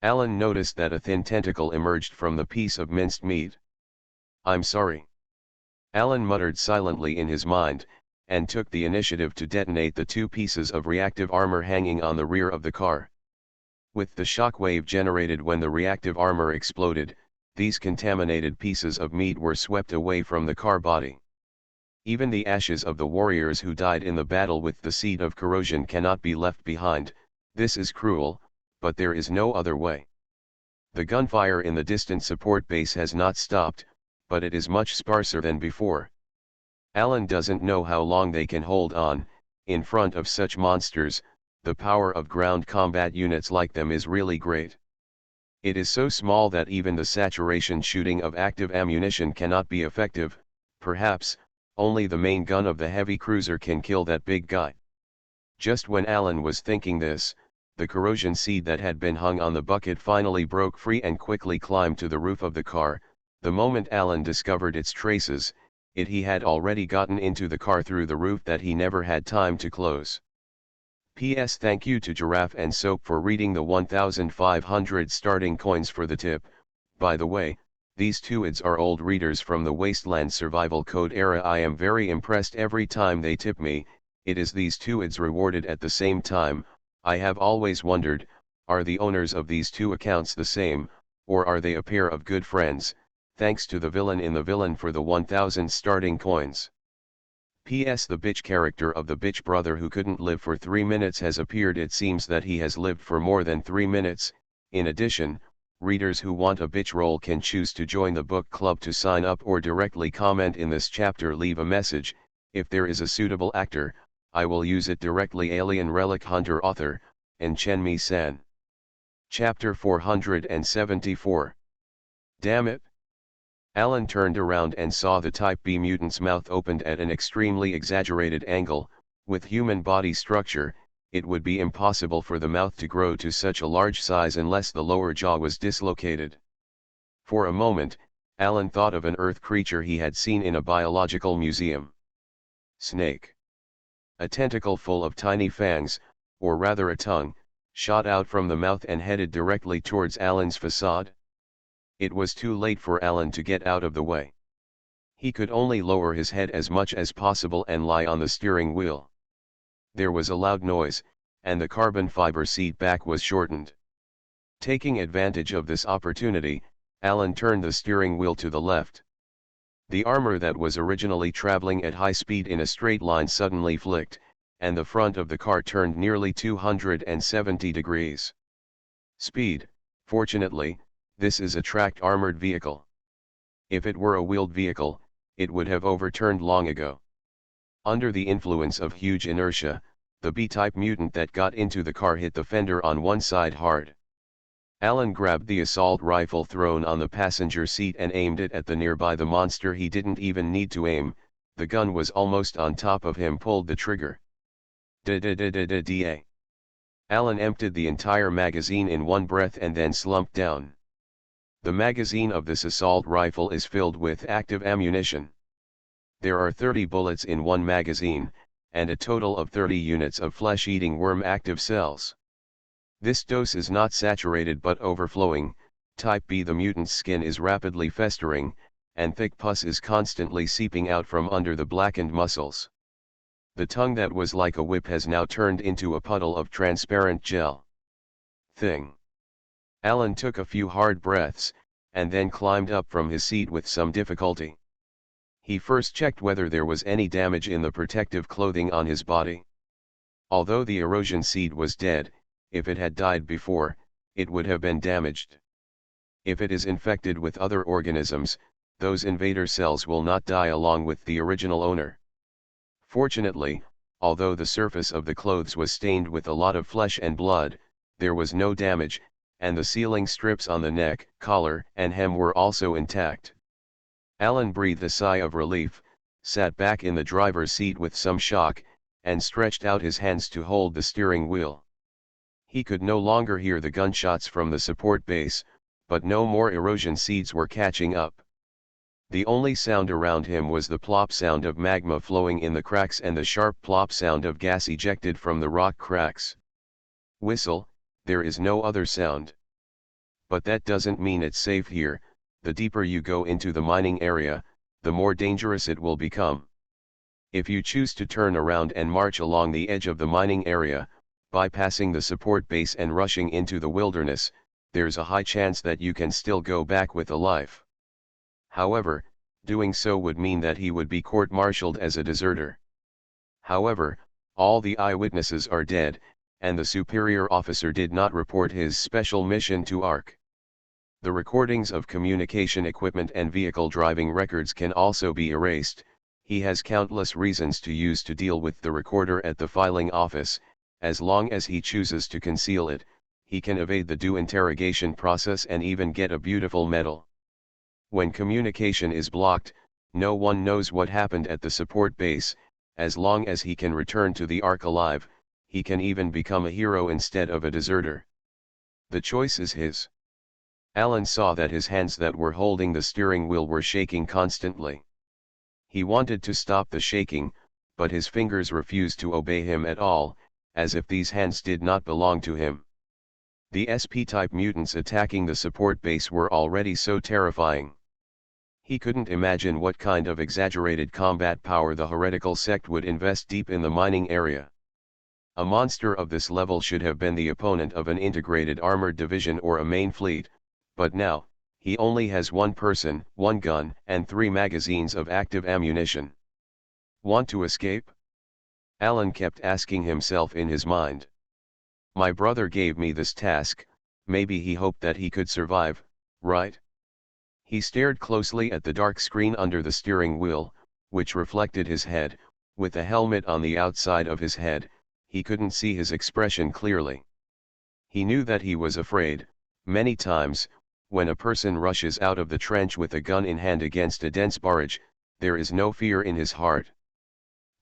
Alan noticed that a thin tentacle emerged from the piece of minced meat. I'm sorry. Alan muttered silently in his mind, and took the initiative to detonate the 2 pieces of reactive armor hanging on the rear of the car. With the shock wave generated when the reactive armor exploded, these contaminated pieces of meat were swept away from the car body. Even the ashes of the warriors who died in the battle with the seed of corrosion cannot be left behind. This is cruel, but there is no other way. The gunfire in the distant support base has not stopped, but it is much sparser than before. Alan doesn't know how long they can hold on. In front of such monsters, the power of ground combat units like them is really great. It is so small that even the saturation shooting of active ammunition cannot be effective. Perhaps, only the main gun of the heavy cruiser can kill that big guy. Just when Alan was thinking this, the corrosion seed that had been hung on the bucket finally broke free and quickly climbed to the roof of the car. The moment Alan discovered its traces, he had already gotten into the car through the roof that he never had time to close. P.S. Thank you to Giraffe and Soap for reading the 1,500 starting coins for the tip. By the way, these 2 ids are old readers from the Wasteland Survival Code era. I am very impressed every time they tip me. It is these 2 ids rewarded at the same time. I have always wondered, are the owners of these 2 accounts the same, or are they a pair of good friends? thanks to the villain in the villain for the 1000 starting coins. P.S. The bitch character of the bitch brother who couldn't live for 3 minutes has appeared. It seems that he has lived for more than 3 minutes. In addition, readers who want a bitch role can choose to join the book club to sign up or directly comment in this chapter. Leave a message. If there is a suitable actor, I will use it directly. Alien Relic Hunter, author, and Chen-Mi-san. Chapter 474. Damn it! Alan turned around and saw the Type B mutant's mouth opened at an extremely exaggerated angle. With human body structure, it would be impossible for the mouth to grow to such a large size unless the lower jaw was dislocated. For a moment, Alan thought of an Earth creature he had seen in a biological museum. Snake. A tentacle full of tiny fangs, or rather a tongue, shot out from the mouth and headed directly towards Alan's facade. It was too late for Alan to get out of the way. He could only lower his head as much as possible and lie on the steering wheel. There was a loud noise, and the carbon fiber seat back was shortened. Taking advantage of this opportunity, Alan turned the steering wheel to the left. The armor that was originally traveling at high speed in a straight line suddenly flicked, and the front of the car turned nearly 270 degrees. Speed. Fortunately, this is a tracked armored vehicle. If it were a wheeled vehicle, it would have overturned long ago. Under the influence of huge inertia, the B-type mutant that got into the car hit the fender on one side hard. Alan grabbed the assault rifle thrown on the passenger seat and aimed it at the nearby the monster. He didn't even need to aim, the gun was almost on top of him. Pulled the trigger. Da-da-da-da-da-da. Alan emptied the entire magazine in one breath and then slumped down. The magazine of this assault rifle is filled with active ammunition. There are 30 bullets in one magazine, and a total of 30 units of flesh-eating worm active cells. This dose is not saturated but overflowing. Type B, the mutant's skin is rapidly festering, and thick pus is constantly seeping out from under the blackened muscles. The tongue that was like a whip has now turned into a puddle of transparent gel. Thing. Alan took a few hard breaths, and then climbed up from his seat with some difficulty. He first checked whether there was any damage in the protective clothing on his body. Although the erosion seed was dead, if it had died before, it would have been damaged. If it is infected with other organisms, those invader cells will not die along with the original owner. Fortunately, although the surface of the clothes was stained with a lot of flesh and blood, there was no damage, and the sealing strips on the neck, collar, and hem were also intact. Alan breathed a sigh of relief, sat back in the driver's seat with some shock, and stretched out his hands to hold the steering wheel. He could no longer hear the gunshots from the support base, but no more erosion seeds were catching up. The only sound around him was the plop sound of magma flowing in the cracks and the sharp plop sound of gas ejected from the rock cracks. Whistle, there is no other sound. But that doesn't mean it's safe here. The deeper you go into the mining area, the more dangerous it will become. If you choose to turn around and march along the edge of the mining area, bypassing the support base and rushing into the wilderness, there's a high chance that you can still go back with a life. However, doing so would mean that he would be court-martialed as a deserter. However, all the eyewitnesses are dead, and the superior officer did not report his special mission to ARC. The recordings of communication equipment and vehicle driving records can also be erased. He has countless reasons to use to deal with the recorder at the filing office. As long as he chooses to conceal it, he can evade the due interrogation process and even get a beautiful medal. When communication is blocked, no one knows what happened at the support base. As long as he can return to the Ark alive, he can even become a hero instead of a deserter. The choice is his. Alan saw that his hands that were holding the steering wheel were shaking constantly. He wanted to stop the shaking, but his fingers refused to obey him at all, as if these hands did not belong to him. The SP-type mutants attacking the support base were already so terrifying. He couldn't imagine what kind of exaggerated combat power the heretical sect would invest deep in the mining area. A monster of this level should have been the opponent of an integrated armored division or a main fleet, but now, He only has one person, one gun, and 3 magazines of active ammunition. Want to escape? Alan kept asking himself in his mind. My brother gave me this task, maybe he hoped that he could survive, right? He stared closely at the dark screen under the steering wheel, which reflected his head. With a helmet on the outside of his head, he couldn't see his expression clearly. He knew that he was afraid. Many times, when a person rushes out of the trench with a gun in hand against a dense barrage, there is no fear in his heart.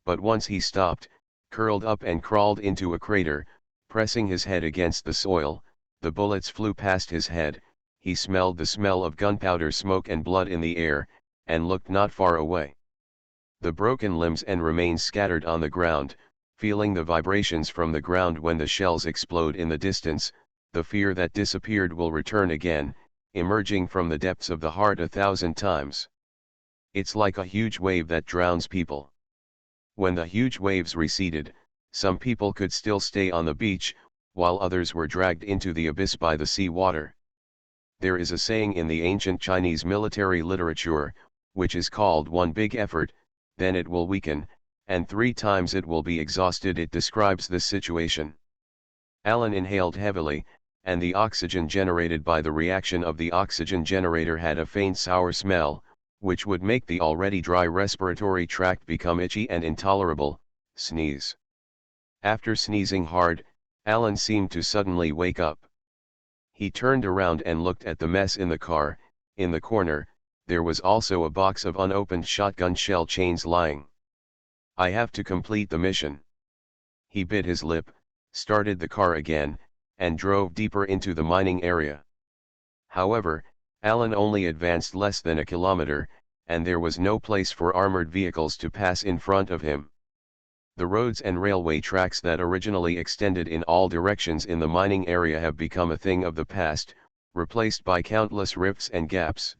But once he stopped, curled up and crawled into a crater, pressing his head against the soil, the bullets flew past his head, he smelled the smell of gunpowder smoke and blood in the air, and looked not far away. The broken limbs and remains scattered on the ground, feeling the vibrations from the ground when the shells explode in the distance, the fear that disappeared will return again, emerging from the depths of the heart 1,000 times. It's like a huge wave that drowns people. When the huge waves receded, some people could still stay on the beach, while others were dragged into the abyss by the sea water. There is a saying in the ancient Chinese military literature, which is called one big effort, then it will weaken, and 3 times it will be exhausted. It describes this situation. Alan inhaled heavily, and the oxygen generated by the reaction of the oxygen generator had a faint sour smell, which would make the already dry respiratory tract become itchy and intolerable. Sneeze. After sneezing hard, Alan seemed to suddenly wake up. He turned around and looked at the mess in the car. In the corner, there was also a box of unopened shotgun shell chains lying. I have to complete the mission. He bit his lip, started the car again, and drove deeper into the mining area. However, Alan only advanced less than a kilometer, and there was no place for armored vehicles to pass in front of him. The roads and railway tracks that originally extended in all directions in the mining area have become a thing of the past, replaced by countless rifts and gaps,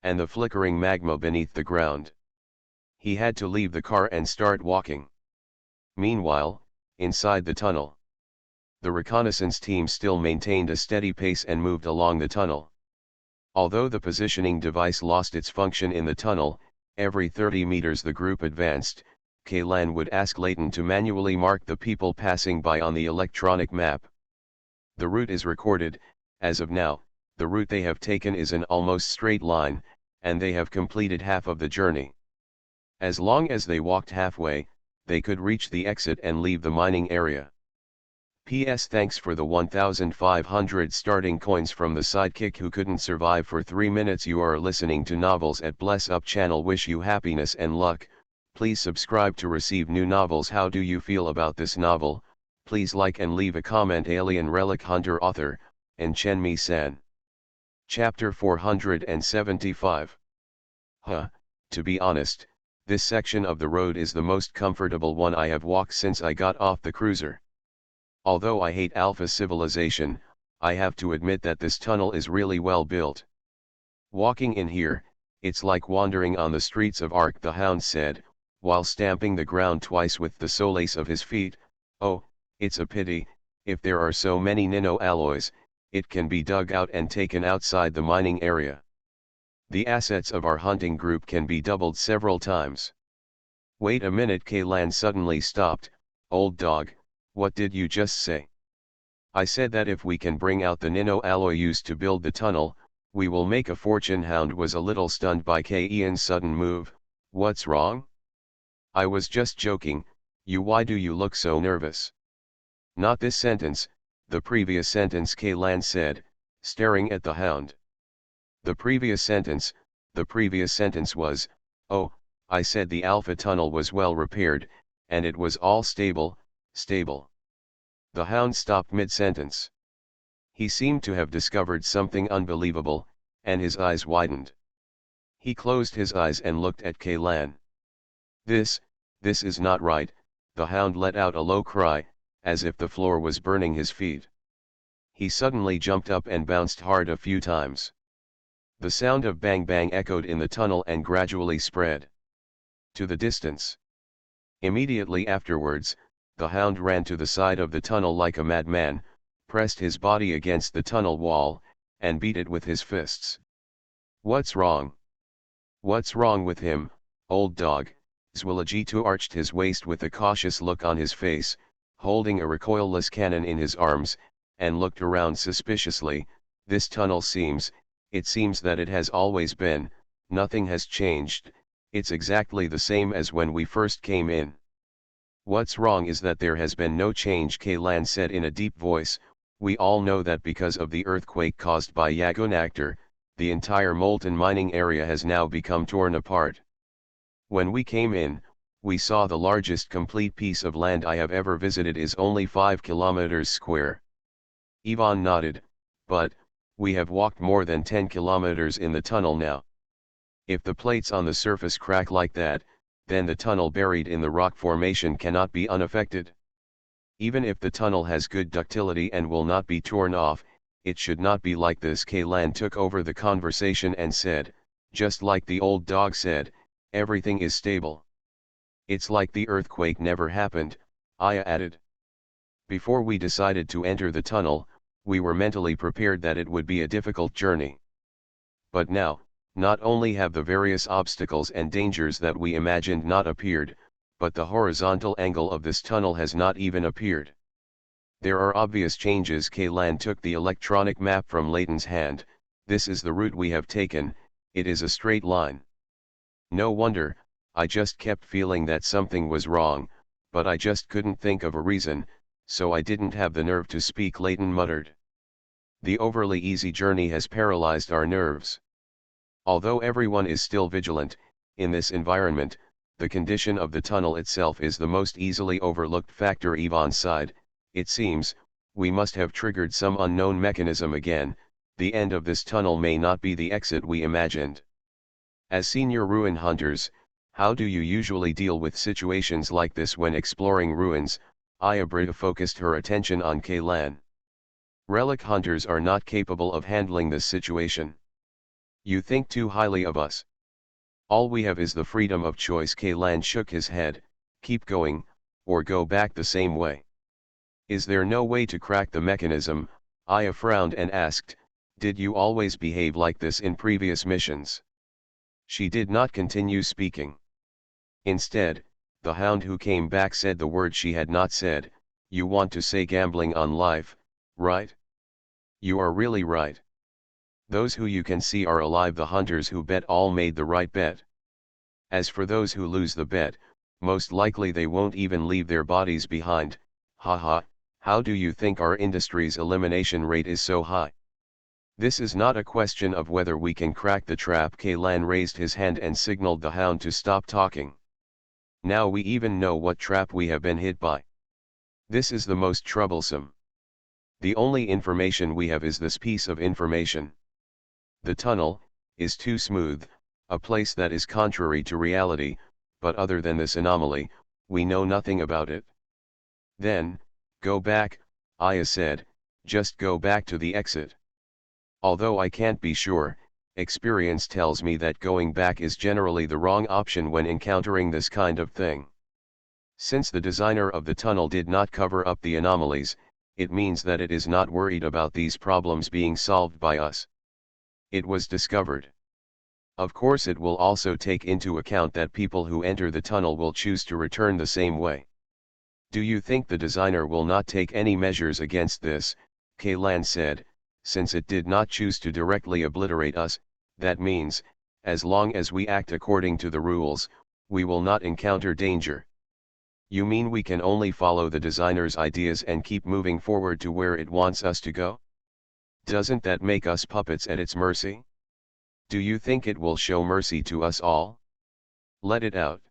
and the flickering magma beneath the ground. He had to leave the car and start walking. Meanwhile, inside the tunnel, the reconnaissance team still maintained a steady pace and moved along the tunnel. Although the positioning device lost its function in the tunnel, every 30 meters the group advanced, Kaylan would ask Layton to manually mark the people passing by on the electronic map. The route is recorded. As of now, the route they have taken is an almost straight line, and they have completed half of the journey. As long as they walked halfway, they could reach the exit and leave the mining area. P.S. Thanks for the 1,500 starting coins from the sidekick who couldn't survive for 3 minutes. You are listening to Novels at Bless Up channel. Wish you happiness and luck. Please subscribe to receive new novels. How do you feel about this novel? Please like and leave a comment. Alien Relic Hunter, author, and Chen-Mi-san. Chapter 475. To be honest, this section of the road is the most comfortable one I have walked since I got off the cruiser. Although I hate Alpha civilization, I have to admit that this tunnel is really well built. Walking in here, it's like wandering on the streets of Ark, the Hound said, while stamping the ground twice with the soles of his feet. Oh, it's a pity, if there are so many nano-alloys, it can be dug out and taken outside the mining area. The assets of our hunting group can be doubled several times. Wait a minute, Kaylan suddenly stopped. Old dog, what did you just say? I said that if we can bring out the nano-alloy used to build the tunnel, we will make a fortune. Hound was a little stunned by Ian's sudden move. What's wrong? I was just joking. Why do you look so nervous? Not this sentence, the previous sentence, Kaylan said, staring at the Hound. The previous sentence was, oh, I said the Alpha tunnel was well repaired, and it was all stable. The Hound stopped mid-sentence. He seemed to have discovered something unbelievable, and his eyes widened. He closed his eyes and looked at Kaylan. This is not right. The Hound let out a low cry, as if the floor was burning his feet. He suddenly jumped up and bounced hard a few times. The sound of bang bang echoed in the tunnel and gradually spread to the distance. Immediately afterwards, the Hound ran to the side of the tunnel like a madman, pressed his body against the tunnel wall, and beat it with his fists. What's wrong? What's wrong with him, old dog? Zwilligito arched his waist with a cautious look on his face, holding a recoilless cannon in his arms, and looked around suspiciously. This tunnel it seems that it has always been, nothing has changed, it's exactly the same as when we first came in. What's wrong is that there has been no change, Kaylan said in a deep voice. We all know that because of the earthquake caused by Yagunactor, the entire molten mining area has now become torn apart. When we came in, we saw the largest complete piece of land I have ever visited is only 5 kilometers square. Ivan nodded, but, we have walked more than 10 kilometers in the tunnel now. If the plates on the surface crack like that, then the tunnel buried in the rock formation cannot be unaffected. Even if the tunnel has good ductility and will not be torn off, it should not be like this. Kaylan took over the conversation and said, just like the old dog said, everything is stable. It's like the earthquake never happened, Aya added. Before we decided to enter the tunnel, we were mentally prepared that it would be a difficult journey. But now, not only have the various obstacles and dangers that we imagined not appeared, but the horizontal angle of this tunnel has not even appeared. There are obvious changes. Kaylan took the electronic map from Layton's hand. This is the route we have taken, it is a straight line. No wonder, I just kept feeling that something was wrong, but I just couldn't think of a reason, so I didn't have the nerve to speak, Layton muttered. The overly easy journey has paralyzed our nerves. Although everyone is still vigilant, in this environment, the condition of the tunnel itself is the most easily overlooked factor. Ivan sighed. It seems, we must have triggered some unknown mechanism again. The end of this tunnel may not be the exit we imagined. As senior ruin hunters, how do you usually deal with situations like this when exploring ruins? Ayabrita focused her attention on Kaylan. Relic hunters are not capable of handling this situation. You think too highly of us. All we have is the freedom of choice. Kaylan shook his head. Keep going, or go back the same way. Is there no way to crack the mechanism? Aya frowned and asked, did you always behave like this in previous missions? She did not continue speaking. Instead, the hound who came back said the word she had not said. You want to say gambling on life, right? You are really right. Those who you can see are alive. The hunters who bet all made the right bet. As for those who lose the bet, most likely they won't even leave their bodies behind. Haha, how do you think our industry's elimination rate is so high? This is not a question of whether we can crack the trap. Kaylan raised his hand and signaled the hound to stop talking. Now we even know what trap we have been hit by. This is the most troublesome. The only information we have is this piece of information. The tunnel is too smooth, a place that is contrary to reality, but other than this anomaly, we know nothing about it. Then, go back, Aya said, just go back to the exit. Although I can't be sure, experience tells me that going back is generally the wrong option when encountering this kind of thing. Since the designer of the tunnel did not cover up the anomalies, it means that it is not worried about these problems being solved by us. It was discovered. Of course, it will also take into account that people who enter the tunnel will choose to return the same way. Do you think the designer will not take any measures against this? Kaylan said, since it did not choose to directly obliterate us, that means, as long as we act according to the rules, we will not encounter danger. You mean we can only follow the designer's ideas and keep moving forward to where it wants us to go? Doesn't that make us puppets at its mercy? Do you think it will show mercy to us all? Let it out.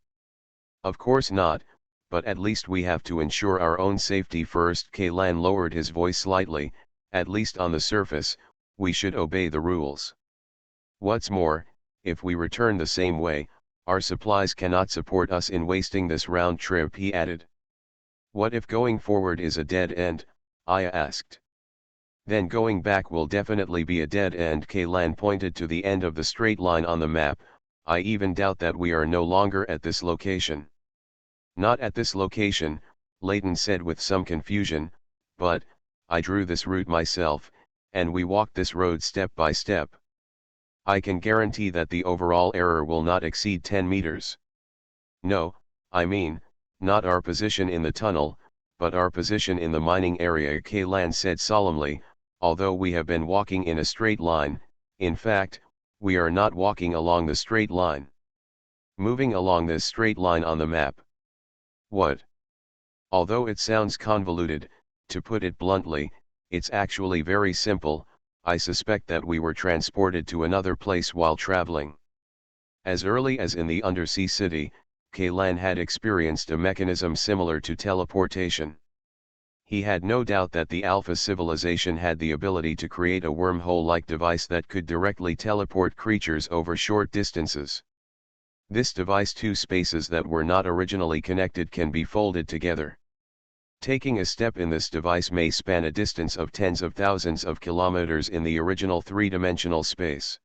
Of course not, but at least we have to ensure our own safety first. Kaylan lowered his voice slightly. At least on the surface, we should obey the rules. What's more, if we return the same way, our supplies cannot support us in wasting this round trip, he added. What if going forward is a dead end? Aya asked. Then going back will definitely be a dead end. Kaylan pointed to the end of the straight line on the map. I even doubt that we are no longer at this location. Not at this location, Layton said with some confusion, but, I drew this route myself, and we walked this road step by step. I can guarantee that the overall error will not exceed 10 meters. No, I mean, not our position in the tunnel, but our position in the mining area, Kaylan said solemnly. Although we have been walking in a straight line, in fact, we are not walking along the straight line. Moving along this straight line on the map. What? Although it sounds convoluted, to put it bluntly, it's actually very simple. I suspect that we were transported to another place while traveling. As early as in the undersea city, Kaylan had experienced a mechanism similar to teleportation. He had no doubt that the Alpha civilization had the ability to create a wormhole-like device that could directly teleport creatures over short distances. This device, two spaces that were not originally connected can be folded together. Taking a step in this device may span a distance of tens of thousands of kilometers in the original three-dimensional space.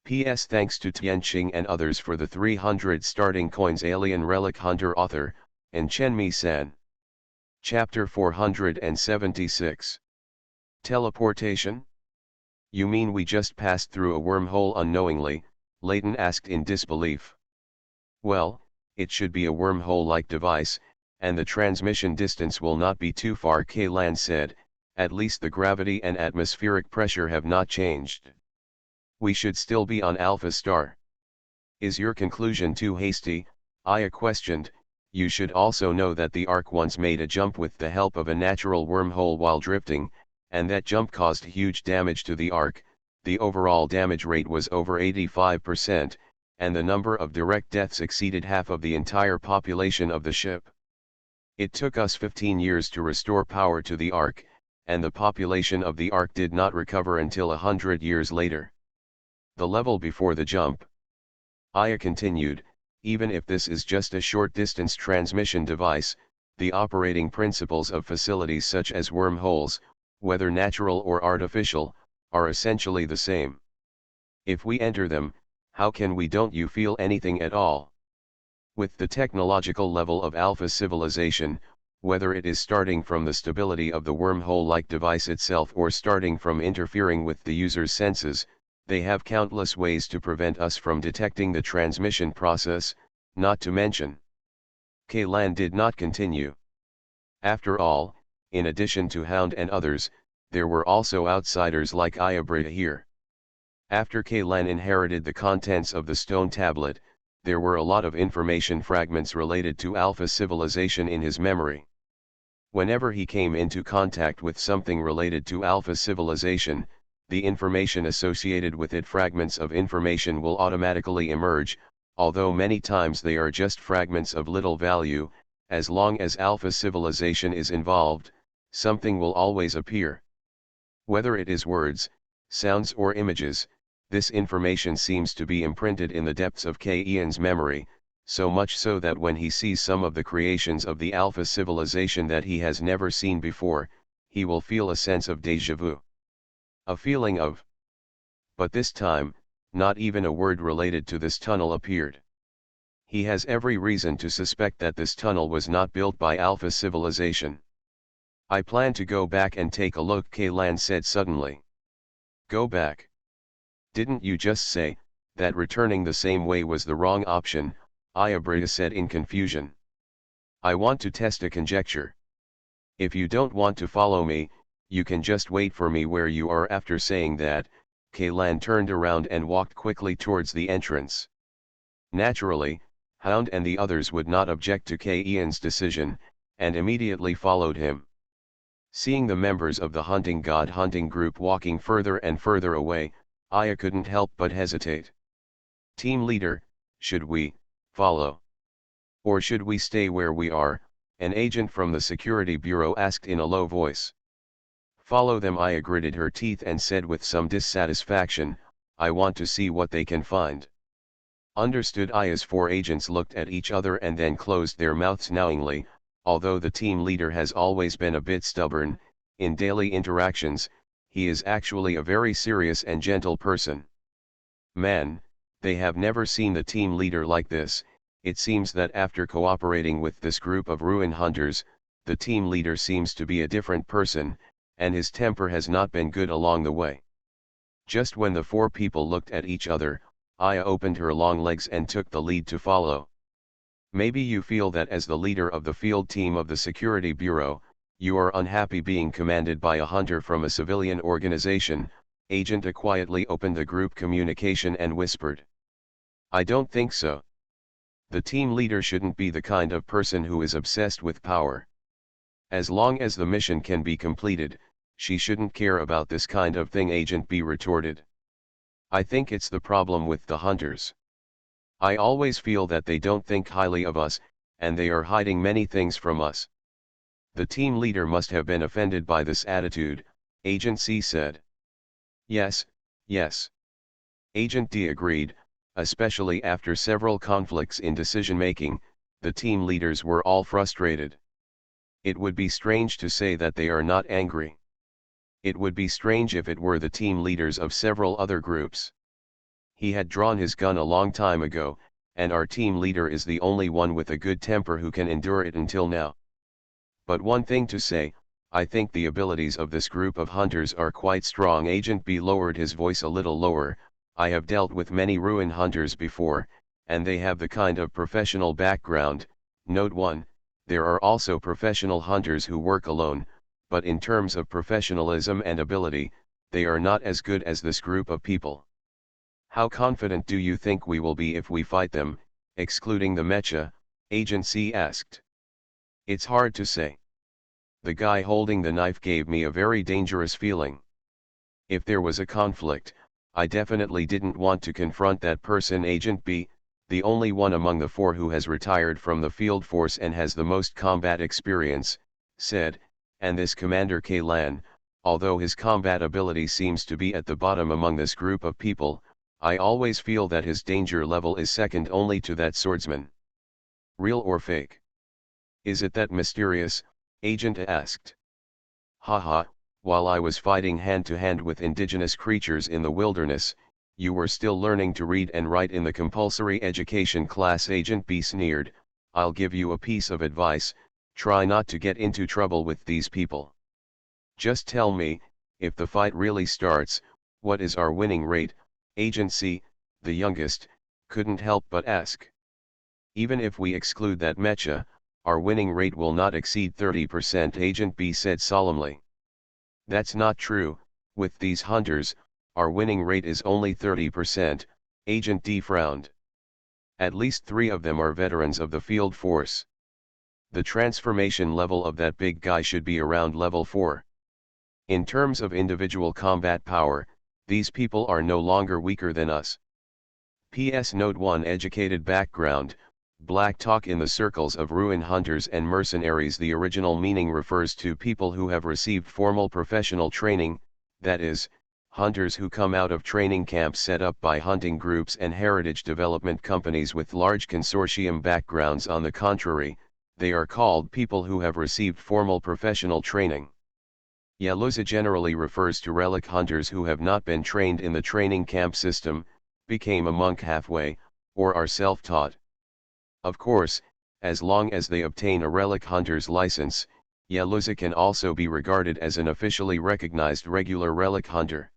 P.S. Thanks to Tianqing and others for the 300 starting coins. Alien Relic Hunter author, and Chenmi San. Chapter 476. Teleportation? You mean we just passed through a wormhole unknowingly? Layton asked in disbelief. Well, it should be a wormhole-like device, and the transmission distance will not be too far, Kaylan said. At least the gravity and atmospheric pressure have not changed. We should still be on Alpha Star. Is your conclusion too hasty? Aya questioned. You should also know that the Ark once made a jump with the help of a natural wormhole while drifting, and that jump caused huge damage to the Ark. The overall damage rate was over 85%, and the number of direct deaths exceeded half of the entire population of the ship. It took us 15 years to restore power to the Ark, and the population of the Ark did not recover until 100 years later. The level before the jump. Aya continued. Even if this is just a short-distance transmission device, the operating principles of facilities such as wormholes, whether natural or artificial, are essentially the same. If we enter them, how can we don't you feel anything at all? With the technological level of Alpha civilization, whether it is starting from the stability of the wormhole-like device itself or starting from interfering with the user's senses, they have countless ways to prevent us from detecting the transmission process, not to mention. Kaylan did not continue. After all, in addition to Hound and others, there were also outsiders like Ayabrita here. After Kaylan inherited the contents of the stone tablet, there were a lot of information fragments related to Alpha civilization in his memory. Whenever he came into contact with something related to Alpha civilization, the information associated with it, fragments of information, will automatically emerge, although many times they are just fragments of little value. As long as Alpha civilization is involved, something will always appear. Whether it is words, sounds or images, this information seems to be imprinted in the depths of Ian's memory, so much so that when he sees some of the creations of the Alpha civilization that he has never seen before, he will feel a sense of déjà vu. A feeling of. But this time, not even a word related to this tunnel appeared. He has every reason to suspect that this tunnel was not built by Alpha civilization. I plan to go back and take a look, Kaylan said suddenly. Go back? Didn't you just say that returning the same way was the wrong option? Ayabrita said in confusion. I want to test a conjecture. If you don't want to follow me, you can just wait for me where you are. After saying that, Kaylan turned around and walked quickly towards the entrance. Naturally, Hound and the others would not object to Ian's decision, and immediately followed him. Seeing the members of the hunting god hunting group walking further and further away, Aya couldn't help but hesitate. Team leader, should we follow? Or should we stay where we are? An agent from the security bureau asked in a low voice. Follow them, Aya gritted her teeth and said with some dissatisfaction, I want to see what they can find. Understood. Aya's four agents looked at each other and then closed their mouths knowingly. Although the team leader has always been a bit stubborn, in daily interactions, he is actually a very serious and gentle person. Man, they have never seen the team leader like this. It seems that after cooperating with this group of ruin hunters, the team leader seems to be a different person, and his temper has not been good along the way. Just when the four people looked at each other, Aya opened her long legs and took the lead to follow. Maybe you feel that as the leader of the field team of the Security Bureau, you are unhappy being commanded by a hunter from a civilian organization. Agent A quietly opened the group communication and whispered. I don't think so. The team leader shouldn't be the kind of person who is obsessed with power. As long as the mission can be completed, she shouldn't care about this kind of thing, Agent B retorted. I think it's the problem with the hunters. I always feel that they don't think highly of us, and they are hiding many things from us. The team leader must have been offended by this attitude, Agent C said. Yes, yes. Agent D agreed, especially after several conflicts in decision-making, the team leaders were all frustrated. It would be strange to say that they are not angry. It would be strange if it were the team leaders of several other groups. He had drawn his gun a long time ago, and our team leader is the only one with a good temper who can endure it until now. But one thing to say, I think the abilities of this group of hunters are quite strong. Agent B lowered his voice a little lower. I have dealt with many ruin hunters before, and they have the kind of professional background. Note 1, there are also professional hunters who work alone, but in terms of professionalism and ability, they are not as good as this group of people. How confident do you think we will be if we fight them, excluding the mecha? Agent C asked. It's hard to say. The guy holding the knife gave me a very dangerous feeling. If there was a conflict, I definitely didn't want to confront that person. Agent B, the only one among the four who has retired from the field force and has the most combat experience, said, and this Commander K-Lan, although his combat ability seems to be at the bottom among this group of people, I always feel that his danger level is second only to that swordsman. Real or fake? Is it that mysterious? Agent A asked. Haha, while I was fighting hand-to-hand with indigenous creatures in the wilderness, you were still learning to read and write in the compulsory education class. Agent B sneered. I'll give you a piece of advice, try not to get into trouble with these people. Just tell me, if the fight really starts, what is our winning rate? Agent C, the youngest, couldn't help but ask. Even if we exclude that mecha, our winning rate will not exceed 30%. Agent B said solemnly. That's not true, with these hunters, our winning rate is only 30%, Agent D frowned. At least 3 of them are veterans of the field force. The transformation level of that big guy should be around level 4. In terms of individual combat power, these people are no longer weaker than us. PS Note 1 Educated background, Black talk in the circles of ruin hunters and mercenaries. The original meaning refers to people who have received formal professional training, that is, hunters who come out of training camps set up by hunting groups and heritage development companies with large consortium backgrounds. On the contrary, they are called people who have received formal professional training. Yaluza generally refers to relic hunters who have not been trained in the training camp system, became a monk halfway, or are self-taught. Of course, as long as they obtain a relic hunter's license, Yaluza can also be regarded as an officially recognized regular relic hunter.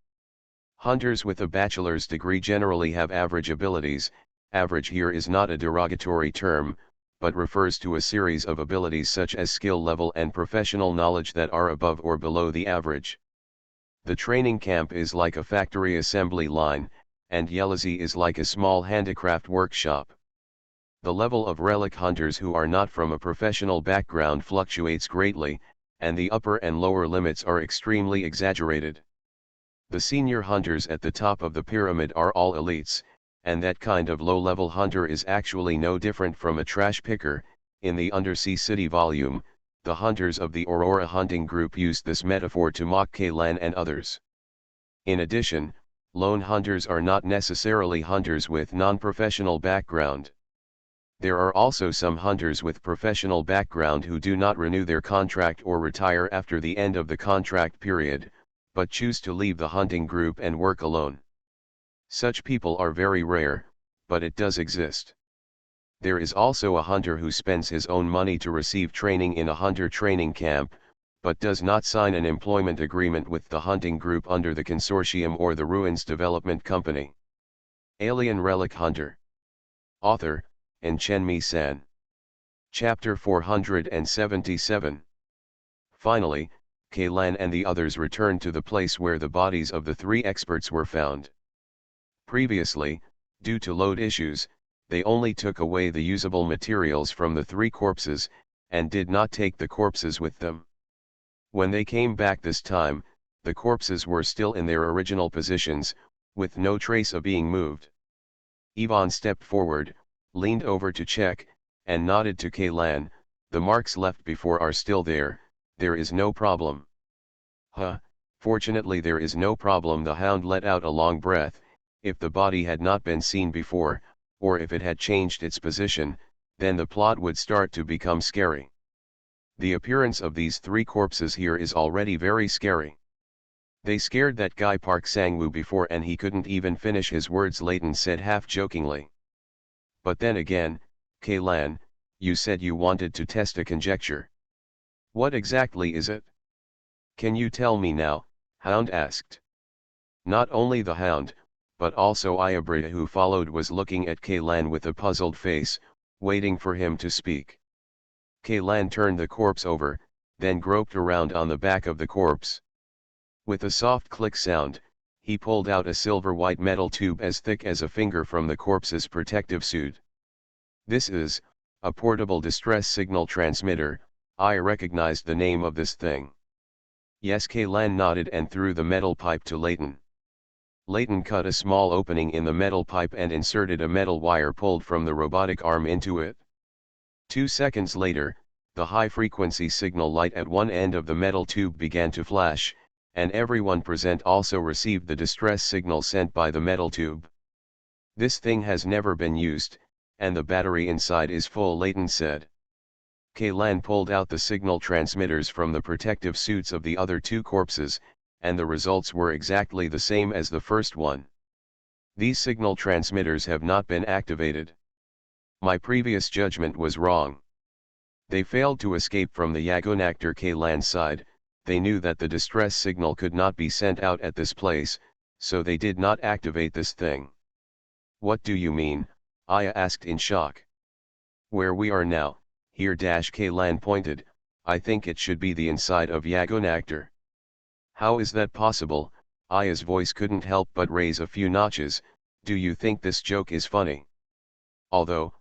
Hunters with a bachelor's degree generally have average abilities. Average here is not a derogatory term, but refers to a series of abilities such as skill level and professional knowledge that are above or below the average. The training camp is like a factory assembly line, and Yaluza is like a small handicraft workshop. The level of relic hunters who are not from a professional background fluctuates greatly, and the upper and lower limits are extremely exaggerated. The senior hunters at the top of the pyramid are all elites, and that kind of low-level hunter is actually no different from a trash picker. In the Undersea City volume, the hunters of the Aurora hunting group used this metaphor to mock K-Lan and others. In addition, lone hunters are not necessarily hunters with non-professional background. There are also some hunters with professional background who do not renew their contract or retire after the end of the contract period, but choose to leave the hunting group and work alone. Such people are very rare, but it does exist. There is also a hunter who spends his own money to receive training in a hunter training camp, but does not sign an employment agreement with the hunting group under the consortium or the Ruins Development Company. Alien Relic Hunter. Author, Chen San. Chapter 477. Finally, Kaylan and the others returned to the place where the bodies of the 3 experts were found. Previously, due to load issues, they only took away the usable materials from the 3 corpses, and did not take the corpses with them. When they came back this time, the corpses were still in their original positions, with no trace of being moved. Ivan stepped forward, leaned over to check, and nodded to Kaylan. "The marks left before are still there, there is no problem." "Huh, fortunately there is no problem." The hound let out a long breath. If the body had not been seen before, or if it had changed its position, then the plot would start to become scary. The appearance of these 3 corpses here is already very scary. "They scared that guy Park Sang-woo before and he couldn't even finish his words," Layton said half-jokingly. "But then again, Kaylan, you said you wanted to test a conjecture. What exactly is it? Can you tell me now?" Hound asked. Not only the hound, but also Ayabrita, who followed, was looking at Kaylan with a puzzled face, waiting for him to speak. Kaylan turned the corpse over, then groped around on the back of the corpse. With a soft click sound, he pulled out a silver-white metal tube as thick as a finger from the corpse's protective suit. "This is a portable distress signal transmitter. I recognized the name of this thing." "Yes," Kaylan nodded and threw the metal pipe to Layton. Layton cut a small opening in the metal pipe and inserted a metal wire pulled from the robotic arm into it. 2 seconds later, the high-frequency signal light at one end of the metal tube began to flash, and everyone present also received the distress signal sent by the metal tube. "This thing has never been used, and the battery inside is full," Layton said. Kaylan pulled out the signal transmitters from the protective suits of the other 2 corpses, and the results were exactly the same as the first one. "These signal transmitters have not been activated. My previous judgment was wrong. They failed to escape from the Yagonactor." Kaylan's side, "They knew that the distress signal could not be sent out at this place, so they did not activate this thing." "What do you mean?" Aya asked in shock. "Where we are now, here." Kaylan pointed. "I think it should be the inside of Yagonactor." "How is that possible?" Aya's voice couldn't help but raise a few notches. "Do you think this joke is funny? Although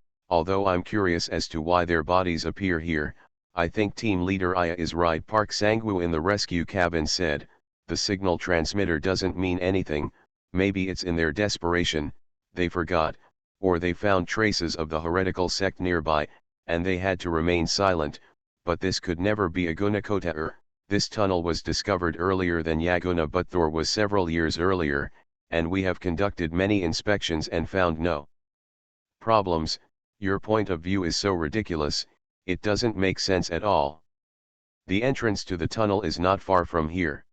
I'm curious as to why their bodies appear here, I think team leader Aya is right." Park Sang-woo in the rescue cabin said, "The signal transmitter doesn't mean anything. Maybe it's in their desperation, they forgot, or they found traces of the heretical sect nearby, and they had to remain silent, but this could never be a Gunakotaur. This tunnel was discovered earlier than Yaguna, but Thor was several years earlier, and we have conducted many inspections and found no problems. Your point of view is so ridiculous, it doesn't make sense at all. The entrance to the tunnel is not far from here.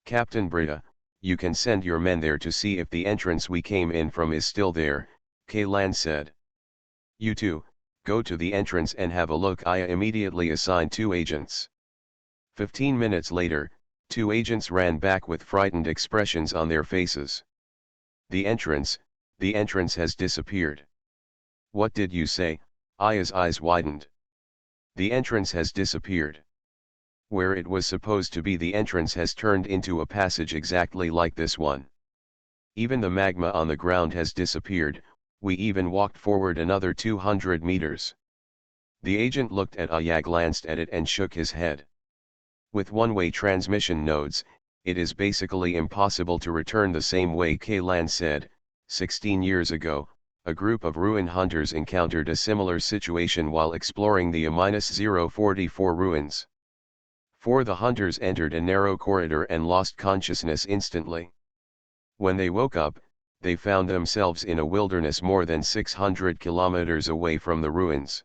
Captain Brita, you can send your men there to see if the entrance we came in from is still there," Kaylan said. "You two, go to the entrance and have a look." Aya immediately assigned 2 agents. 15 minutes later, 2 agents ran back with frightened expressions on their faces. The entrance has disappeared." "What did you say?" Aya's eyes widened. "The entrance has disappeared. Where it was supposed to be, the entrance has turned into a passage exactly like this one. Even the magma on the ground has disappeared. We even walked forward another 200 meters." The agent looked at Aya, glanced at it and shook his head. "With one-way transmission nodes, it is basically impossible to return the same way," Kaylan said. 16 years ago, a group of ruin hunters encountered a similar situation while exploring the A-044 ruins. 4 The hunters entered a narrow corridor and lost consciousness instantly. When they woke up, they found themselves in a wilderness more than 600 kilometers away from the ruins.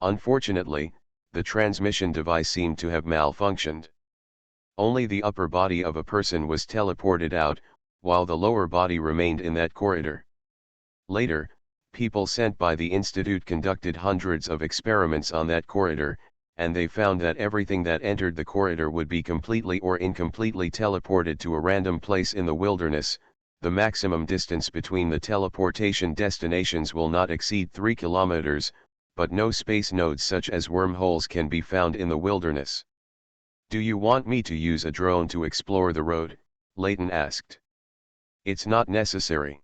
Unfortunately, the transmission device seemed to have malfunctioned. Only the upper body of a person was teleported out, while the lower body remained in that corridor. Later, people sent by the Institute conducted hundreds of experiments on that corridor, and they found that everything that entered the corridor would be completely or incompletely teleported to a random place in the wilderness. The maximum distance between the teleportation destinations will not exceed 3 kilometers, but no space nodes such as wormholes can be found in the wilderness. "Do you want me to use a drone to explore the road?" Layton asked. "It's not necessary.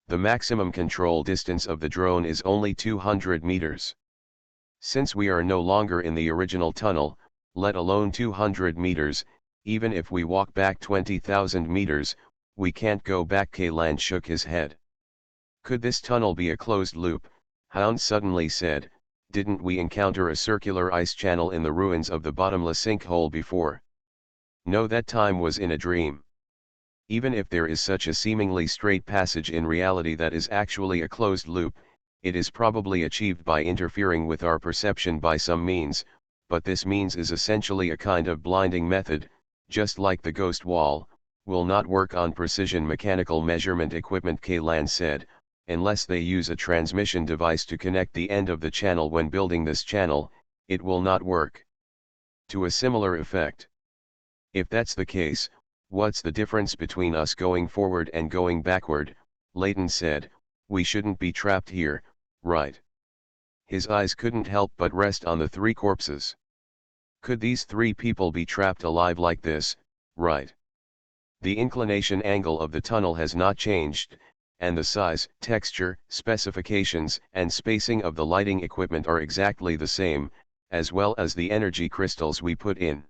The maximum control distance of the drone is only 200 meters. Since we are no longer in the original tunnel, let alone 200 meters, even if we walk back 20,000 meters, we can't go back." Kaylan shook his head. "Could this tunnel be a closed loop?" Hound suddenly said. "Didn't we encounter a circular ice channel in the ruins of the bottomless sinkhole before?" "No, that time was in a dream. Even if there is such a seemingly straight passage in reality that is actually a closed loop, it is probably achieved by interfering with our perception by some means, but this means is essentially a kind of blinding method, just like the ghost wall, will not work on precision mechanical measurement equipment," Kaylan said, "unless they use a transmission device to connect the end of the channel when building this channel, it will not work." "To a similar effect." "If that's the case, what's the difference between us going forward and going backward?" Layton said. "We shouldn't be trapped here, right?" His eyes couldn't help but rest on the 3 corpses. Could these 3 people be trapped alive like this, right? The inclination angle of the tunnel has not changed, and the size, texture, specifications, and spacing of the lighting equipment are exactly the same, as well as the energy crystals we put in.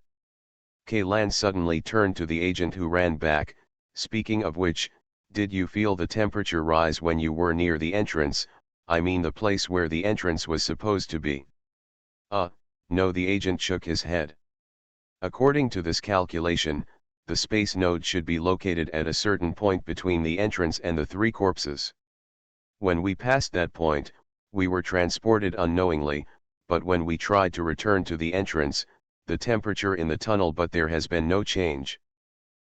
Kaylan suddenly turned to the agent who ran back. "Speaking of which, did you feel the temperature rise when you were near the entrance? I mean the place where the entrance was supposed to be." No," the agent shook his head. "According to this calculation, the space node should be located at a certain point between the entrance and the 3 corpses. When we passed that point, we were transported unknowingly, but when we tried to return to the entrance, the temperature in the tunnel, but there has been no change."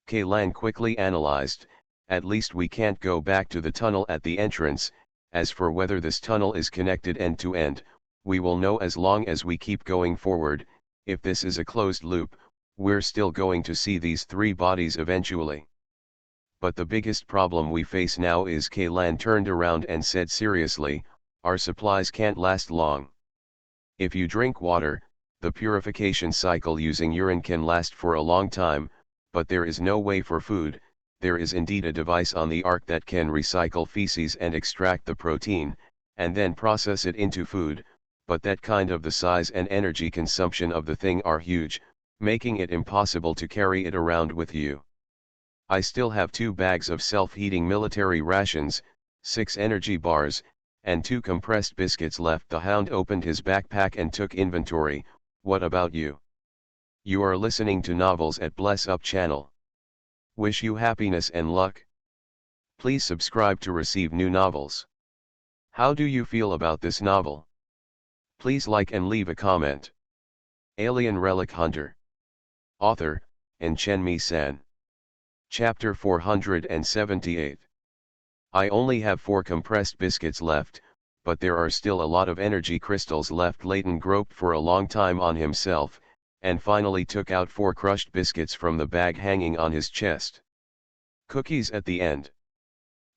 Kaylan quickly analyzed. "At least we can't go back to the tunnel at the entrance. As for whether this tunnel is connected end to end, we will know as long as we keep going forward. If this is a closed loop, we're still going to see these 3 bodies eventually. But the biggest problem we face now is," Kaylan turned around and said seriously, "our supplies can't last long. If you drink water, the purification cycle using urine can last for a long time, but there is no way for food. There is indeed a device on the Ark that can recycle feces and extract the protein, and then process it into food, but that kind of the size and energy consumption of the thing are huge, making it impossible to carry it around with you. I still have 2 bags of self-heating military rations, 6 energy bars, and 2 compressed biscuits left." The Hound opened his backpack and took inventory. "What about you?" "You are listening to novels at Bless Up channel. Wish you happiness and luck. Please subscribe to receive new novels. How do you feel about this novel? Please like and leave a comment." Alien Relic Hunter. Author, Chen-Mi-san. Chapter 478. "I only have 4 compressed biscuits left, but there are still a lot of energy crystals left." Layton groped for a long time on himself, and finally took out 4 crushed biscuits from the bag hanging on his chest. "Cookies at the end?"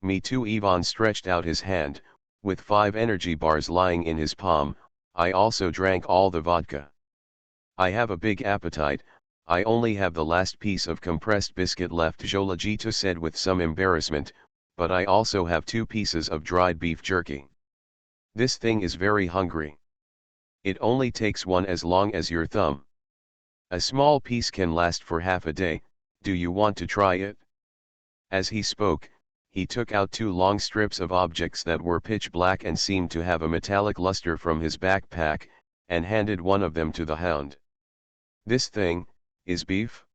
"Me too." Ivan stretched out his hand, with 5 energy bars lying in his palm. "I also drank all the vodka. I have a big appetite. I only have the last piece of compressed biscuit left," Jolajito said with some embarrassment, "but I also have 2 pieces of dried beef jerky. This thing is very hungry. It only takes 1 as long as your thumb. A small piece can last for half a day. Do you want to try it?" As he spoke, he took out 2 long strips of objects that were pitch black and seemed to have a metallic luster from his backpack, and handed one of them to the Hound. "This thing is beef?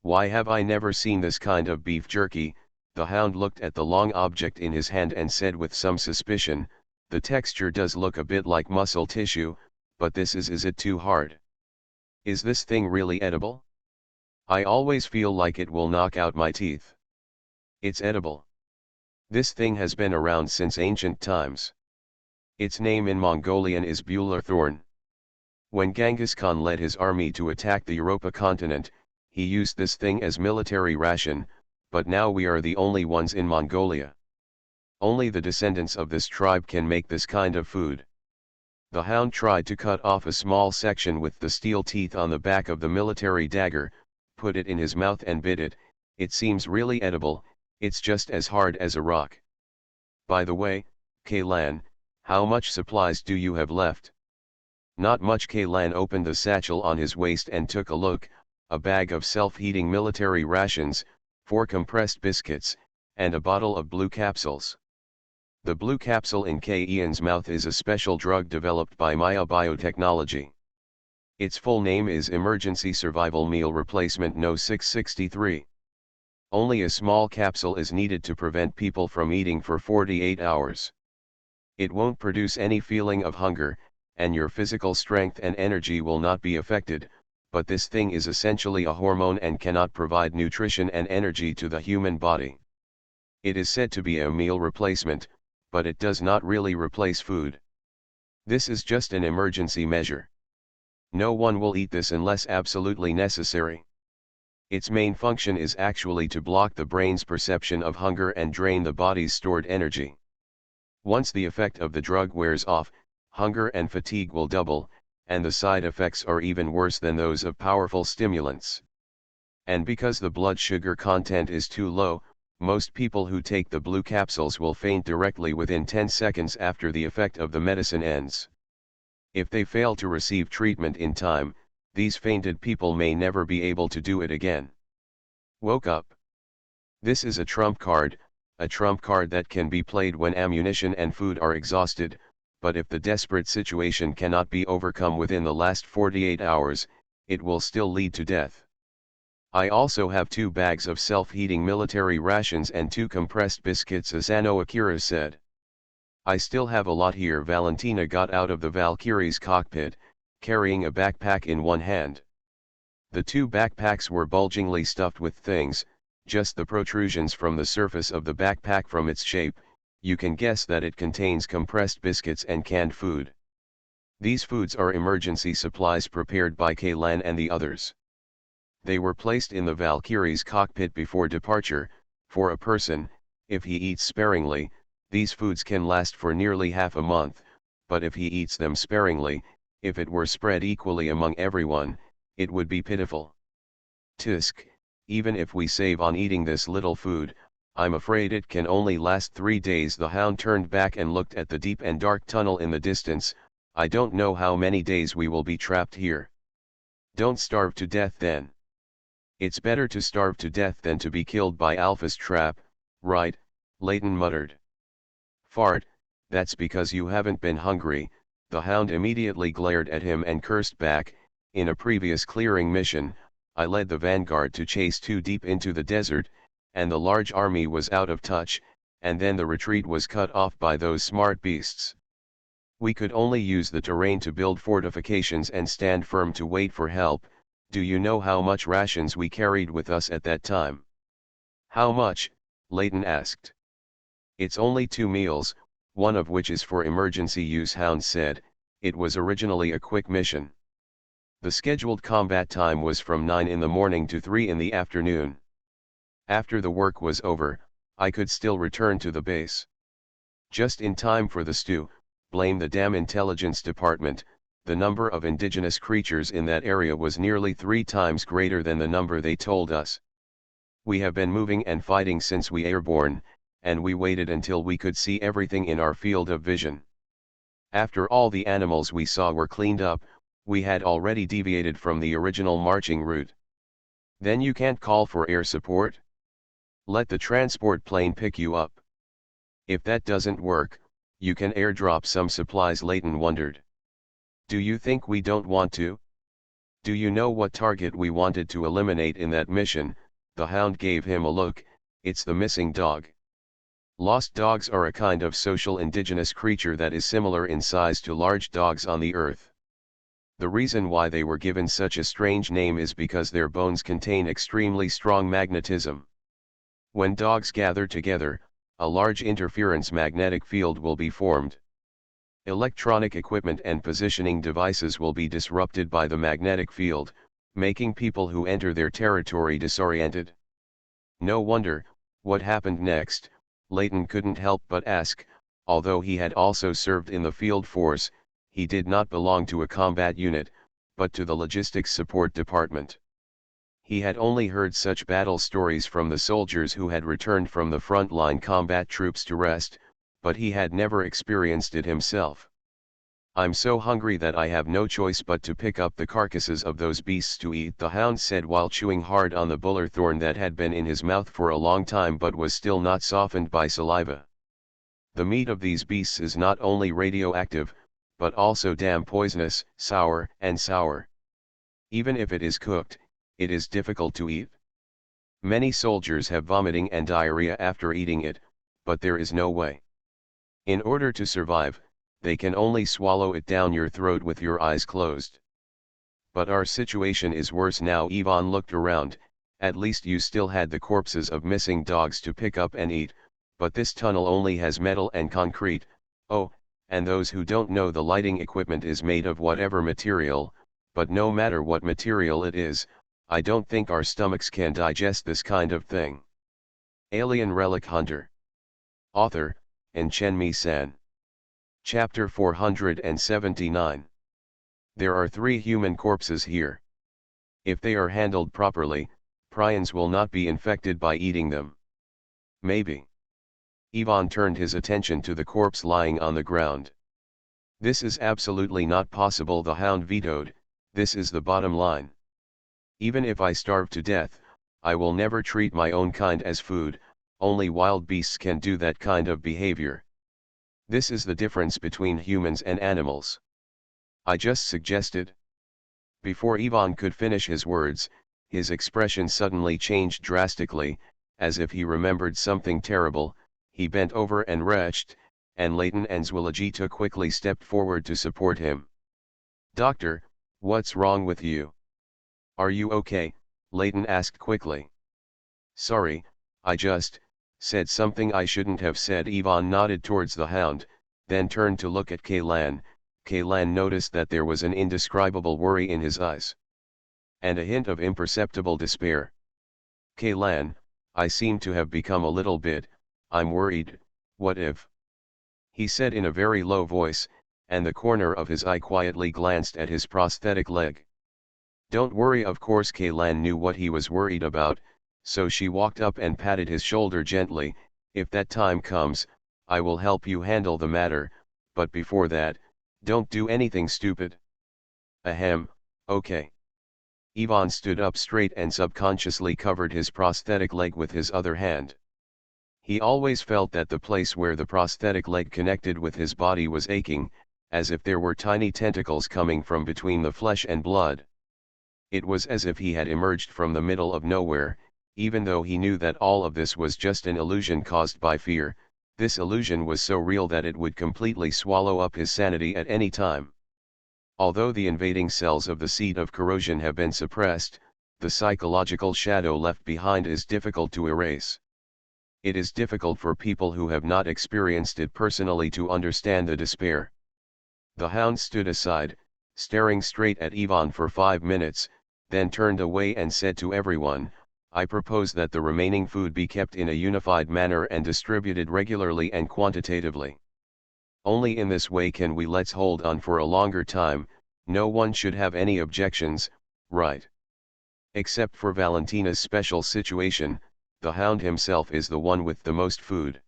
Why have I never seen this kind of beef jerky?" The Hound looked at the long object in his hand and said with some suspicion, "The texture does look a bit like muscle tissue, but this is it too hard? Is this thing really edible? I always feel like it will knock out my teeth." "It's edible. This thing has been around since ancient times. Its name in Mongolian is Buhler thorn. When Genghis Khan led his army to attack the Europa continent, he used this thing as military ration, but now we are the only ones in Mongolia. Only the descendants of this tribe can make this kind of food. The hound tried to cut off a small section with the steel teeth on the back of the military dagger, put it in his mouth and bit it. It seems really edible, it's just as hard as a rock. By the way, Kaylan, how much supplies do you have left? Not much. Kaylan opened the satchel on his waist and took a look, a bag of self-heating military rations, 4 compressed biscuits, and a bottle of blue capsules. The blue capsule in Ian's mouth is a special drug developed by Maya Biotechnology. Its full name is Emergency Survival Meal Replacement No. 663. Only a small capsule is needed to prevent people from eating for 48 hours. It won't produce any feeling of hunger, and your physical strength and energy will not be affected, but this thing is essentially a hormone and cannot provide nutrition and energy to the human body. It is said to be a meal replacement, but it does not really replace food. This is just an emergency measure. No one will eat this unless absolutely necessary. Its main function is actually to block the brain's perception of hunger and drain the body's stored energy. Once the effect of the drug wears off, hunger and fatigue will double, and the side effects are even worse than those of powerful stimulants. And because the blood sugar content is too low, most people who take the blue capsules will faint directly within 10 seconds after the effect of the medicine ends. If they fail to receive treatment in time, these fainted people may never be able to do it again. Woke up. This is a trump card that can be played when ammunition and food are exhausted, but if the desperate situation cannot be overcome within the last 48 hours, it will still lead to death. I also have 2 bags of self-heating military rations and 2 compressed biscuits, Asano Akira said. I still have a lot here. Valentina got out of the Valkyrie's cockpit, carrying a backpack in one hand. The 2 backpacks were bulgingly stuffed with things, just the protrusions from the surface of the backpack. From its shape, you can guess that it contains compressed biscuits and canned food. These foods are emergency supplies prepared by Kaylan and the others. They were placed in the Valkyrie's cockpit before departure. For a person, if he eats sparingly, these foods can last for nearly half a month, but if he eats them sparingly, if it were spread equally among everyone, it would be pitiful. Tisk, even if we save on eating this little food, I'm afraid it can only last 3 days. The hound turned back and looked at the deep and dark tunnel in the distance. I don't know how many days we will be trapped here. Don't starve to death then. It's better to starve to death than to be killed by Alpha's trap, right? Layton muttered. Fart, that's because you haven't been hungry. The hound immediately glared at him and cursed back. In a previous clearing mission, I led the vanguard to chase too deep into the desert, and the large army was out of touch, and then the retreat was cut off by those smart beasts. We could only use the terrain to build fortifications and stand firm to wait for help. Do you know how much rations we carried with us at that time? How much? Layton asked. It's only 2 meals, one of which is for emergency use, Hound said. It was originally a quick mission. The scheduled combat time was from 9 in the morning to 3 in the afternoon. After the work was over, I could still return to the base. Just in time for the stew. Blame the damn intelligence department. The number of indigenous creatures in that area was nearly 3 times greater than the number they told us. We have been moving and fighting since we airborne, and we waited until we could see everything in our field of vision. After all the animals we saw were cleaned up, we had already deviated from the original marching route. Then you can't call for air support? Let the transport plane pick you up. If that doesn't work, you can airdrop some supplies, Layton wondered. Do you think we don't want to? Do you know what target we wanted to eliminate in that mission? The hound gave him a look. It's the missing dog. Lost dogs are a kind of social indigenous creature that is similar in size to large dogs on the earth. The reason why they were given such a strange name is because their bones contain extremely strong magnetism. When dogs gather together, a large interference magnetic field will be formed. Electronic equipment and positioning devices will be disrupted by the magnetic field, making people who enter their territory disoriented. No wonder, what happened next, Layton couldn't help but ask. Although he had also served in the field force, he did not belong to a combat unit, but to the logistics support department. He had only heard such battle stories from the soldiers who had returned from the front-line combat troops to rest, but he had never experienced it himself. "I'm so hungry that I have no choice but to pick up the carcasses of those beasts to eat," the hound said while chewing hard on the bullerthorn that had been in his mouth for a long time but was still not softened by saliva. "The meat of these beasts is not only radioactive, but also damn poisonous, sour. Even if it is cooked, it is difficult to eat. Many soldiers have vomiting and diarrhea after eating it, but there is no way. In order to survive, they can only swallow it down your throat with your eyes closed. But our situation is worse now." Ivan looked around. "At least you still had the corpses of missing dogs to pick up and eat, but this tunnel only has metal and concrete. Oh, and those who don't know, the lighting equipment is made of whatever material, but no matter what material it is, I don't think our stomachs can digest this kind of thing." Alien Relic Hunter. Author, Chen-Mi-San. Chapter 479. There are 3 human corpses here. If they are handled properly, prions will not be infected by eating them. Maybe. Ivan turned his attention to the corpse lying on the ground. "This is absolutely not possible," the hound vetoed. "This is the bottom line. Even if I starve to death, I will never treat my own kind as food. Only wild beasts can do that kind of behavior. This is the difference between humans and animals. I just suggested." Before Ivan could finish his words, his expression suddenly changed drastically, as if he remembered something terrible. He bent over and retched, and Layton and Zwilligita quickly stepped forward to support him. "Doctor, what's wrong with you? Are you okay?" Layton asked quickly. "Sorry, I just said something I shouldn't have said." Ivan nodded towards the hound, then turned to look at Kaylan. Kaylan noticed that there was an indescribable worry in his eyes, and a hint of imperceptible despair. "Kaylan, I seem to have become a little bit, I'm worried. What if?" he said in a very low voice, and the corner of his eye quietly glanced at his prosthetic leg. "Don't worry." Of course Kaylan knew what he was worried about, so she walked up and patted his shoulder gently. "If that time comes, I will help you handle the matter, but before that, don't do anything stupid." "Ahem, okay." Ivan stood up straight and subconsciously covered his prosthetic leg with his other hand. He always felt that the place where the prosthetic leg connected with his body was aching, as if there were tiny tentacles coming from between the flesh and blood. It was as if he had emerged from the middle of nowhere. Even though he knew that all of this was just an illusion caused by fear, this illusion was so real that it would completely swallow up his sanity at any time. Although the invading cells of the seat of corrosion have been suppressed, the psychological shadow left behind is difficult to erase. It is difficult for people who have not experienced it personally to understand the despair. The hound stood aside, staring straight at Ivan for 5 minutes, then turned away and said to everyone, "I propose that the remaining food be kept in a unified manner and distributed regularly and quantitatively. Only in this way can we let's hold on for a longer time. No one should have any objections, right? Except for Valentina's special situation, the hound himself is the one with the most food.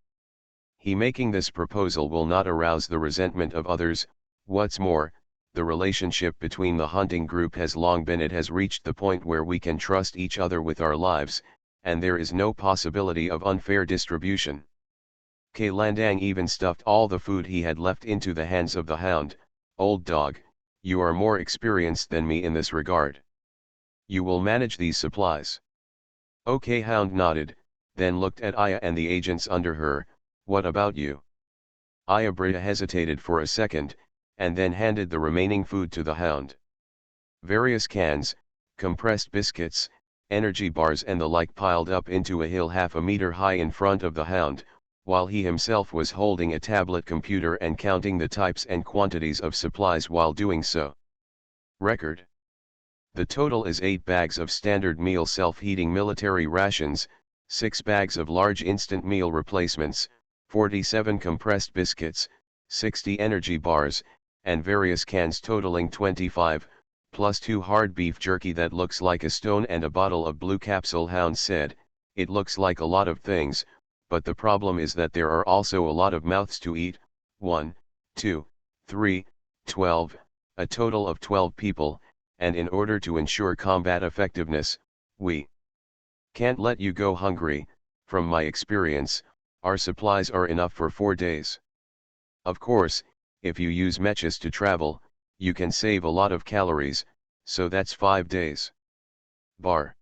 He making this proposal will not arouse the resentment of others. What's more, the relationship between the hunting group has long been, it has reached the point where we can trust each other with our lives, and there is no possibility of unfair distribution." Kaylandang even stuffed all the food he had left into the hands of the hound. "Old dog, you are more experienced than me in this regard. You will manage these supplies." "Okay." Hound nodded, then looked at Aya and the agents under her. "What about you?" Aya Brita hesitated for a second, and then handed the remaining food to the hound. Various cans, compressed biscuits, energy bars and the like piled up into a hill half a meter high in front of the hound, while he himself was holding a tablet computer and counting the types and quantities of supplies while doing so. Record. The total is 8 bags of standard meal self-heating military rations, 6 bags of large instant meal replacements, 47 compressed biscuits, 60 energy bars, and various cans totaling 25, plus 2 hard beef jerky that looks like a stone and a bottle of blue capsule. Hound said, "It looks like a lot of things, but the problem is that there are also a lot of mouths to eat, 1, 2, 3, 12, a total of 12 people, and in order to ensure combat effectiveness, we can't let you go hungry. From my experience, our supplies are enough for 4 days. Of course, if you use mechas to travel, you can save a lot of calories, so that's 5 days. Bar."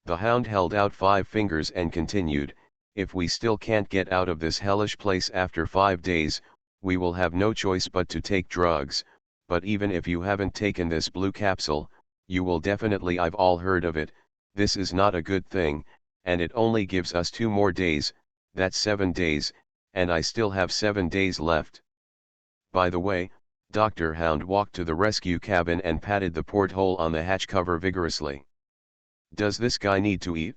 The Hound held out 5 fingers and continued, "If we still can't get out of this hellish place after 5 days, we will have no choice but to take drugs, but even if you haven't taken this blue capsule, you will definitely. I've all heard of it. This is not a good thing, and it only gives us 2 more days, that's 7 days, and I still have 7 days left. By the way," Dr. Hound walked to the rescue cabin and patted the porthole on the hatch cover vigorously. "Does this guy need to eat?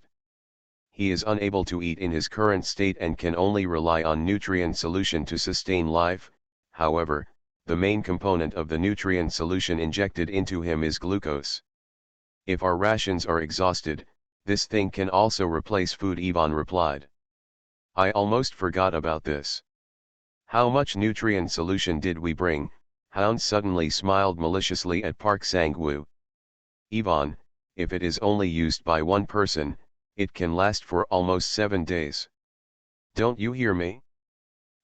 He is unable to eat in his current state and can only rely on nutrient solution to sustain life. However, the main component of the nutrient solution injected into him is glucose. If our rations are exhausted, this thing can also replace food," Yvonne replied. "I almost forgot about this. How much nutrient solution did we bring?" Hound suddenly smiled maliciously at Park Sang-woo. "Yvonne, if it is only used by one person, it can last for almost 7 days. Don't you hear me?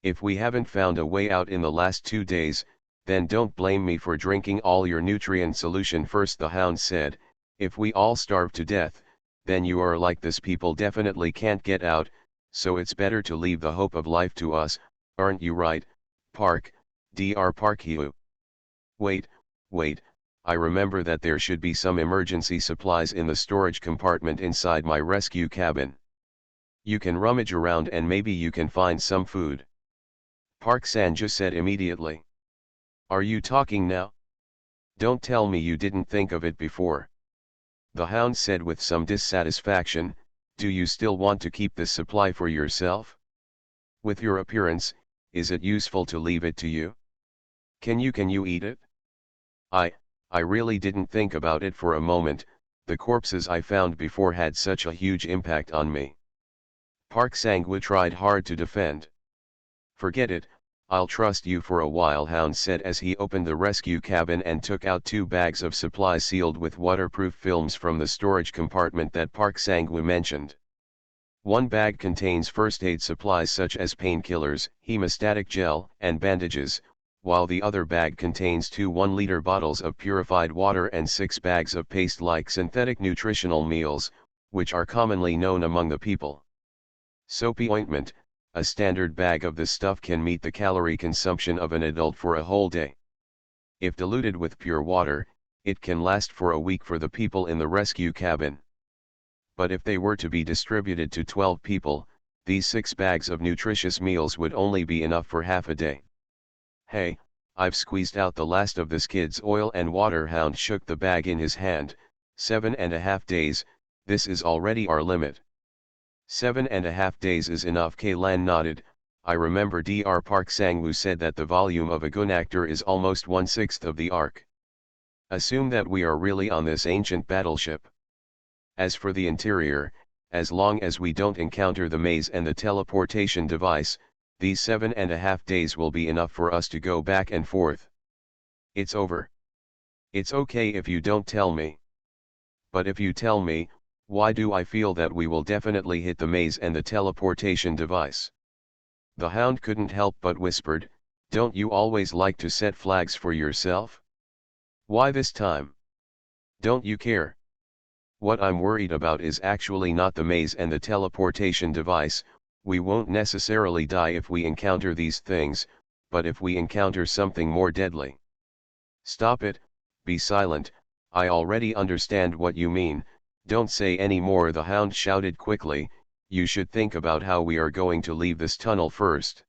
If we haven't found a way out in the last 2 days, then don't blame me for drinking all your nutrient solution first," the Hound said. "If we all starve to death, then you are like this. People definitely can't get out, so it's better to leave the hope of life to us, aren't you right, Park, Dr. Park Hugh?" Wait, I remember that there should be some emergency supplies in the storage compartment inside my rescue cabin. You can rummage around and maybe you can find some food," Park Sang-woo said immediately. "Are you talking now? Don't tell me you didn't think of it before," the Hound said with some dissatisfaction. "Do you still want to keep this supply for yourself? With your appearance, is it useful to leave it to you? Can you eat it?" I really didn't think about it for a moment. The corpses I found before had such a huge impact on me," Park Sang-woo tried hard to defend. "Forget it, I'll trust you for a while," Hound said as he opened the rescue cabin and took out 2 bags of supplies sealed with waterproof films from the storage compartment that Park Sang-woo mentioned. One bag contains first aid supplies such as painkillers, hemostatic gel, and bandages, while the other bag contains 2 1-liter bottles of purified water and 6 bags of paste-like synthetic nutritional meals, which are commonly known among the people. Soapy ointment. A standard bag of this stuff can meet the calorie consumption of an adult for a whole day. If diluted with pure water, it can last for a week for the people in the rescue cabin. But if they were to be distributed to 12 people, these 6 bags of nutritious meals would only be enough for half a day. "Hey, I've squeezed out the last of this kid's oil and water." Hound shook the bag in his hand. 7.5 days, this is already our limit." 7.5 days is enough, Kaylan nodded. "I remember Dr. Park Sang-woo said that the volume of a gunactor is almost 1/6 of the Ark. Assume that we are really on this ancient battleship. As for the interior, as long as we don't encounter the maze and the teleportation device, these 7.5 days will be enough for us to go back and forth. It's over. It's okay if you don't tell me. But if you tell me, why do I feel that we will definitely hit the maze and the teleportation device?" The Hound couldn't help but whispered, "Don't you always like to set flags for yourself? Why this time? Don't you care? What I'm worried about is actually not the maze and the teleportation device. We won't necessarily die if we encounter these things, but if we encounter something more deadly." "Stop it, be silent, I already understand what you mean, don't say any more," the Hound shouted quickly. you should think about how we are going to leave this tunnel first.